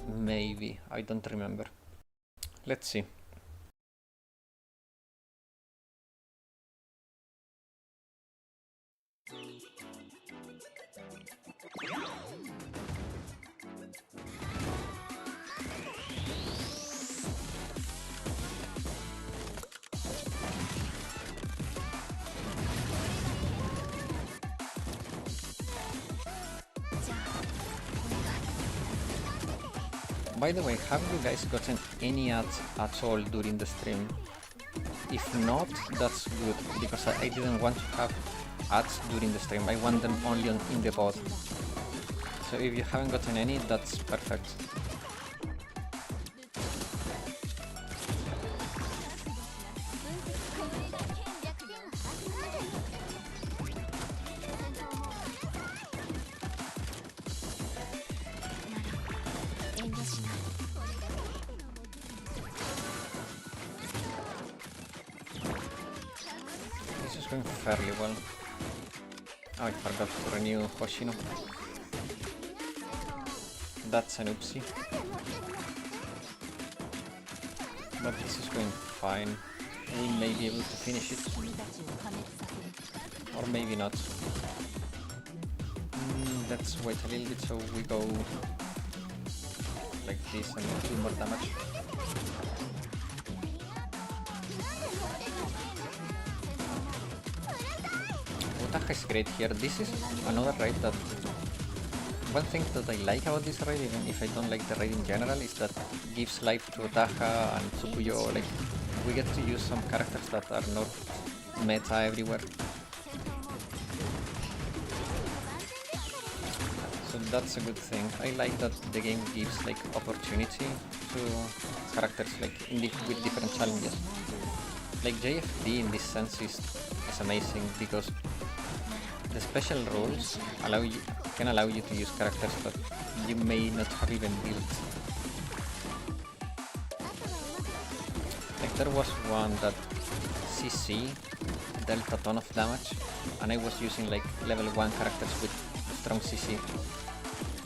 [SPEAKER 1] Maybe. I don't remember. Let's see. By the way, have you guys gotten any ads at all during the stream? If not, that's good, because I didn't want to have ads during the stream. I want them only in the bot. So if you haven't gotten any, that's perfect. This is going fairly well. Oh, I forgot to renew Hoshino. That's an oopsie. But this is going fine. We may be able to finish it. Or maybe not. Let's wait a little bit so we go like this and do more damage. Utaha is great here. This is another raid that... One thing that I like about this raid, even if I don't like the raid in general, is that it gives life to Utaha and Tsukuyo. Like, we get to use some characters that are not meta everywhere. So that's a good thing. I like that the game gives like opportunity to characters like with different challenges. Like JFD in this sense is amazing because the special rules can allow you to use characters that you may not have even built. Like there was one that CC dealt a ton of damage, and I was using like level 1 characters with strong CC.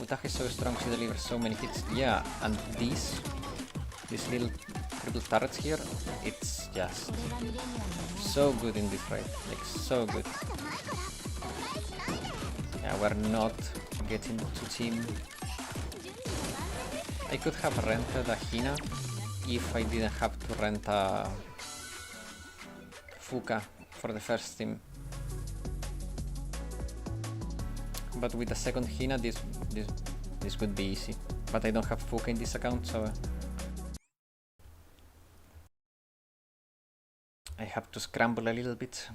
[SPEAKER 1] Utage is so strong, she delivers so many hits. Yeah, and these little triple turrets here, it's just so good in this raid, like so good. Yeah, we're not getting to team. I could have rented a Hina if I didn't have to rent a Fuka for the first team. But with the second Hina, this would be easy. But I don't have Fuka in this account, so I have to scramble a little bit.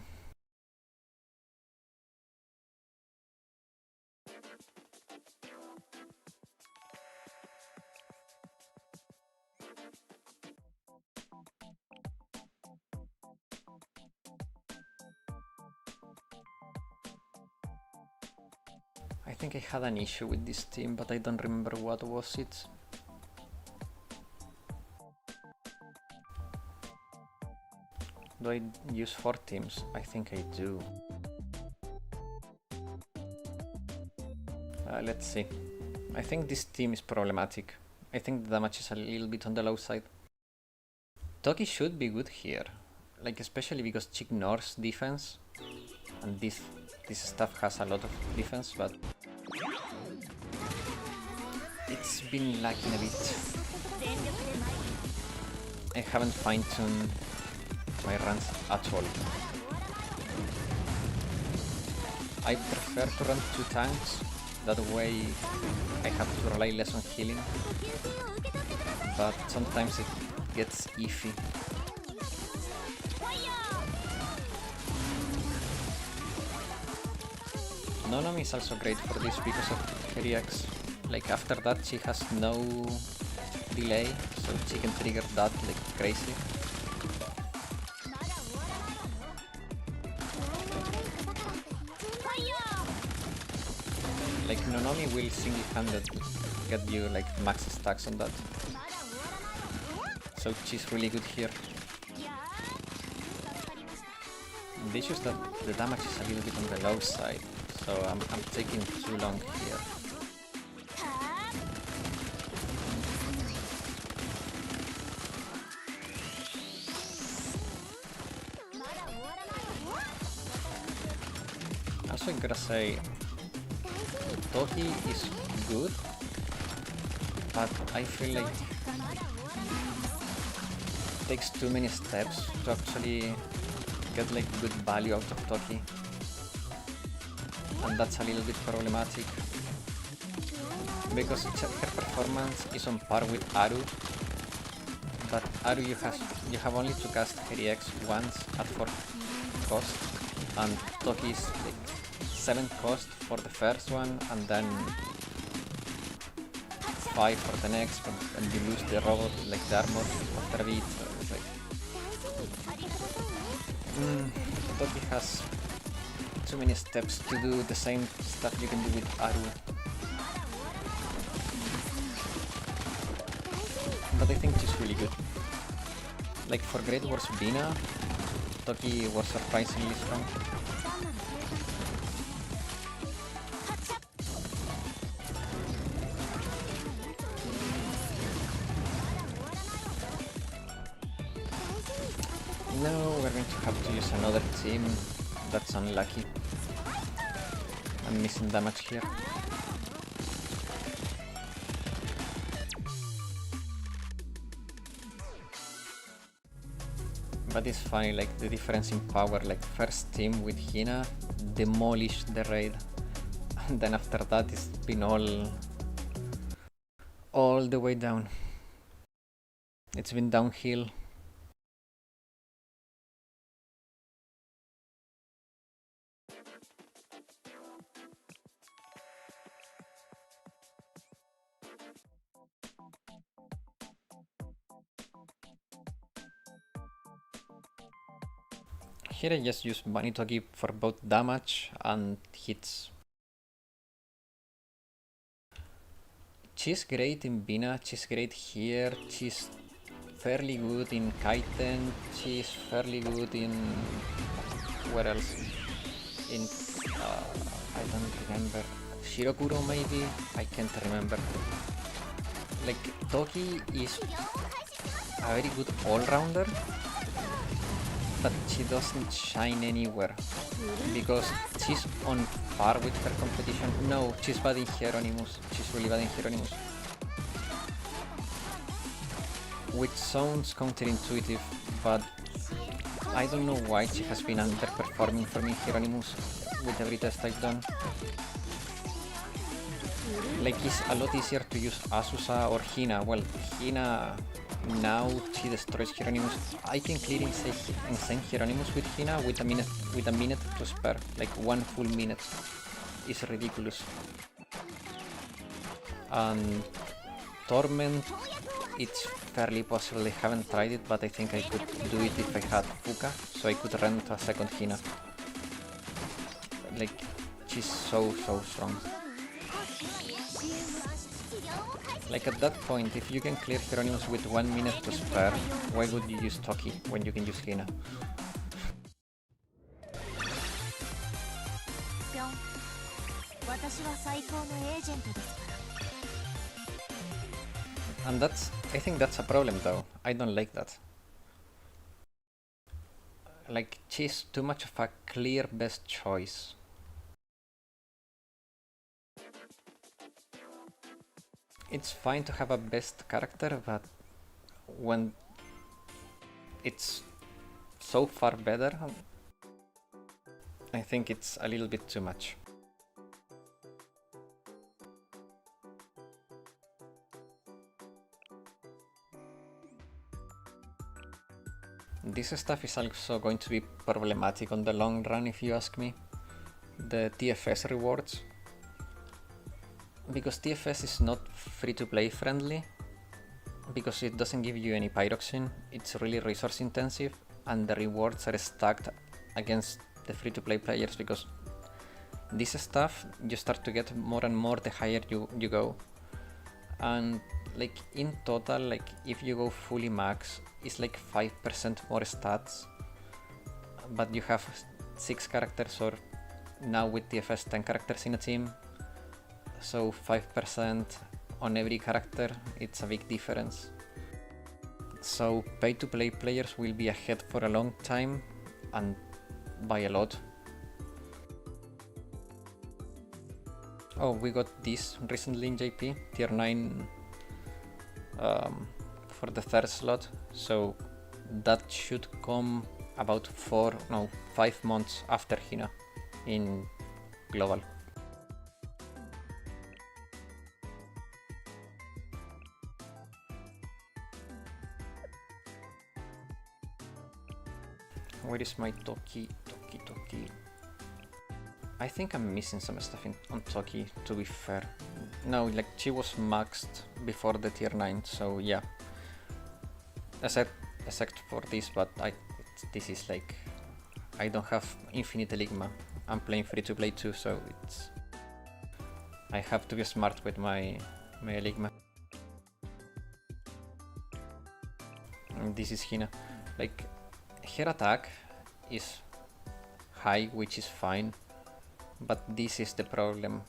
[SPEAKER 1] I think I had an issue with this team, but I don't remember what was it. Do I use 4 teams? I think I do. Let's see. I think this team is problematic. I think the damage is a little bit on the low side. Toki should be good here, like especially because she ignores defense, and this stuff has a lot of defense, but it's been lacking a bit. I haven't fine-tuned my runs at all. I prefer to run 2 tanks, that way I have to rely less on healing, but sometimes it gets iffy. Nonomi is also great for this because of her EX. Like after that she has no delay, so she can trigger that like crazy. Like Nonomi will single-handed get you like max stacks on that. So she's really good here. The issue is that the damage is a little bit on the low side, so I'm taking too long here. Also, I gotta say, Toki is good, but I feel like it takes too many steps to actually get like good value out of Toki, and that's a little bit problematic because her performance is on par with Aru, but Aru you have only to cast her EX once at 4 cost, and Toki is like 7 cost for the first one and then 5 for the next, and you lose the robot, like the armor after a bit, so it's like Toki has too many steps to do the same stuff you can do with Aru. But I think she's really good. Like for Great Wars Bina, Toki was surprisingly strong. Now we're going to have to use another team. That's unlucky. I'm missing damage here. But it's funny, like the difference in power, like first team with Hina demolished the raid, and then after that it's been all the way down. It's been downhill. Here I just use Bunny Toki for both damage and hits. She's great in Bina, she's great here, she's fairly good in Kaiten, she's fairly good in... where else? In... I don't remember. Shirokuro maybe? I can't remember. Like, Toki is a very good all-rounder, but she doesn't shine anywhere because she's on par with her competition. No, she's bad in Hieronymus. She's really bad in Hieronymus. Which sounds counterintuitive, but I don't know why she has been underperforming for me in Hieronymus with every test I've done. Like, it's a lot easier to use Azusa or Hina. Well, Hina, now she destroys Hieronymus. I can clear insane Hieronymus with Hina with a minute to spare. Like 1 full minute. It's ridiculous. And Torment, it's fairly possible. I haven't tried it, but I think I could do it if I had Fuka, so I could rent a second Hina. Like, she's so strong. Like, at that point, if you can clear Hieronymus with 1 minute to spare, why would you use Toki when you can use Hina? And I think that's a problem though. I don't like that. Like, she's too much of a clear best choice. It's fine to have a best character, but when it's so far better, I think it's a little bit too much. This stuff is also going to be problematic on the long run, if you ask me. The TFS rewards. Because TFS is not free-to-play friendly, because it doesn't give you any pyroxene, it's really resource intensive, and the rewards are stacked against the free-to-play players, because this stuff you start to get more and more the higher you go. And like in total, like if you go fully max, it's like 5% more stats, but you have 6 characters, or now with TFS 10 characters in a team. So 5% on every character, it's a big difference. So pay-to-play players will be ahead for a long time, and by a lot. Oh, we got this recently in JP, tier 9 for the 3rd slot, so that should come about 5 months after Hina in global. Where is my Toki? I think I'm missing some stuff on Toki, to be fair. No, like she was maxed before the tier 9, so yeah. Except for this, but this is like... I don't have infinite Eligma. I'm playing free to play too, so it's... I have to be smart with my Eligma. And this is Hina. Like, her attack is high, which is fine, but this is the problem.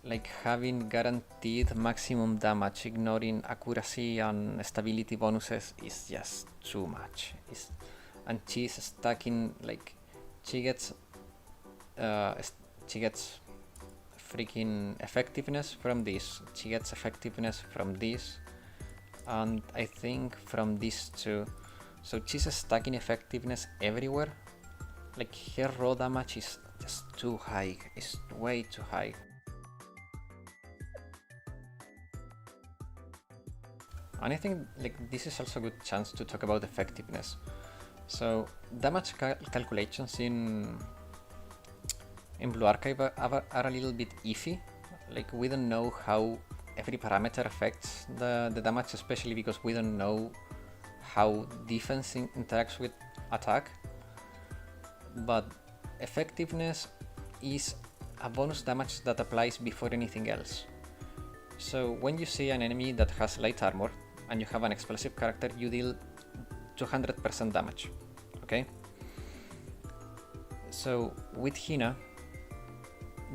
[SPEAKER 1] Like, having guaranteed maximum damage, ignoring accuracy and stability bonuses is just too much. And she's stacking, like, she gets freaking effectiveness from this, she gets effectiveness from this, and I think from this too. So she's stacking effectiveness everywhere. Like, her raw damage is just too high, it's way too high. And I think like this is also a good chance to talk about effectiveness. So damage calculations in Blue Archive are a little bit iffy. Like, we don't know how every parameter affects the damage, especially because we don't know how defense interacts with attack. but effectiveness is a bonus damage that applies before anything else. So when you see an enemy that has light armor and you have an explosive character, you deal 200% damage, okay? So with Hina,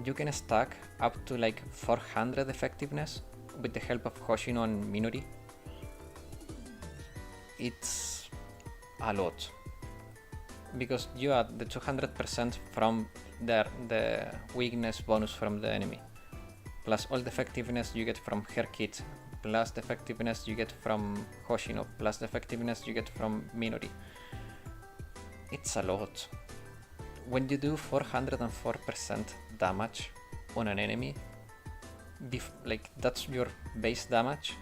[SPEAKER 1] you can stack up to like 400 effectiveness with the help of Hoshino and Minori. It's a lot, because you add the 200% from the weakness bonus from the enemy, plus all the effectiveness you get from her kit, plus the effectiveness you get from Hoshino, plus the effectiveness you get from Minori. It's a lot. When you do 404% damage on an enemy, like that's your base damage,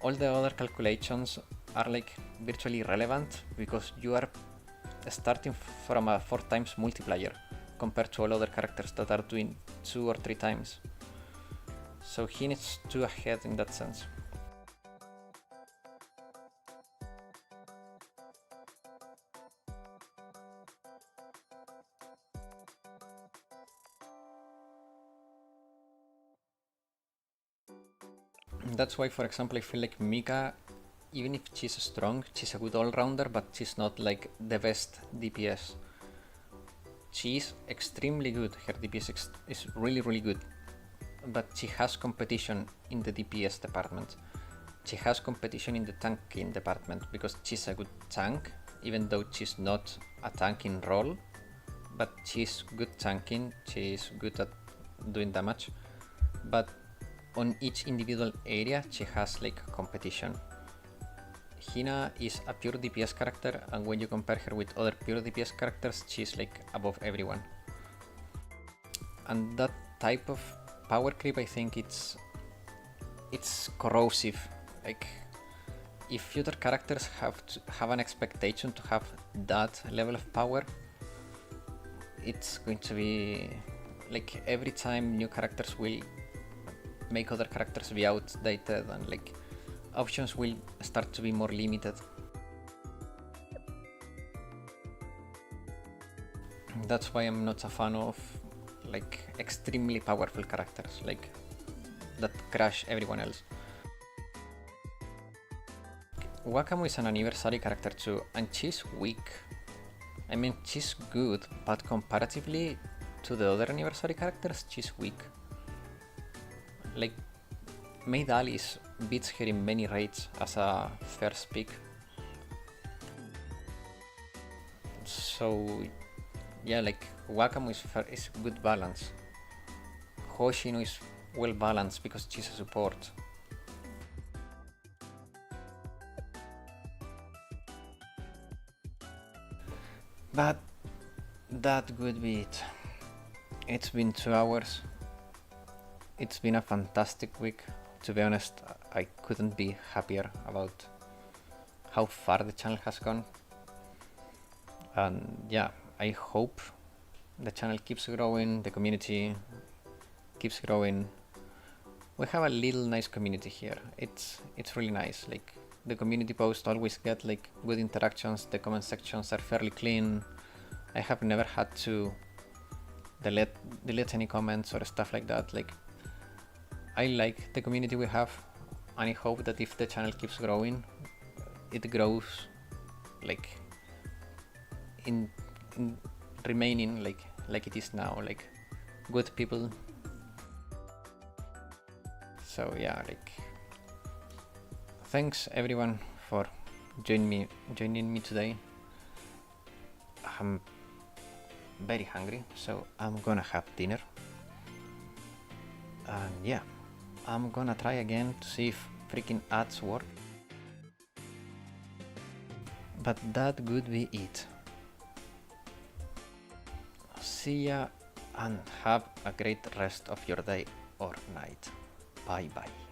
[SPEAKER 1] all the other calculations are like virtually irrelevant, because you are starting from a 4 times multiplier compared to all other characters that are doing 2 or 3 times. So he needs 2 ahead in that sense. That's why, for example, I feel like Mika, even if she's strong, she's a good all-rounder, but she's not like the best DPS. She's extremely good, her DPS is really really good, but she has competition in the DPS department. She has competition in the tanking department, because she's a good tank, even though she's not a tank in role, but she's good tanking, she's good at doing damage, but on each individual area she has like competition. Hina is a pure DPS character, and when you compare her with other pure DPS characters, she's like above everyone. And that type of power creep, I think it's corrosive. Like, if future characters have an expectation to have that level of power, it's going to be like every time new characters will make other characters be outdated, and like options will start to be more limited. That's why I'm not a fan of like extremely powerful characters like that crush everyone else. Wakamu is an anniversary character too, and she's weak. I mean, she's good, but comparatively to the other anniversary characters, she's weak. Like, Maid Alice beats her in many raids as a first pick. So yeah, like Wakamu is good balance. Hoshino is well balanced because she's a support. But that would be it. It's been 2 hours. It's been a fantastic week. To be honest, I couldn't be happier about how far the channel has gone. And yeah, I hope the channel keeps growing, the community keeps growing. We have a little nice community here. It's really nice. Like, the community posts always get like good interactions, the comment sections are fairly clean. I have never had to delete any comments or stuff like that. Like, I like the community we have, and I hope that if the channel keeps growing, it grows like in remaining like it is now, like good people. So yeah, like, thanks everyone for joining me today. I'm very hungry, so I'm gonna have dinner. And yeah, I'm gonna try again to see if freaking ads work. But that would be it. See ya, and have a great rest of your day or night. Bye bye.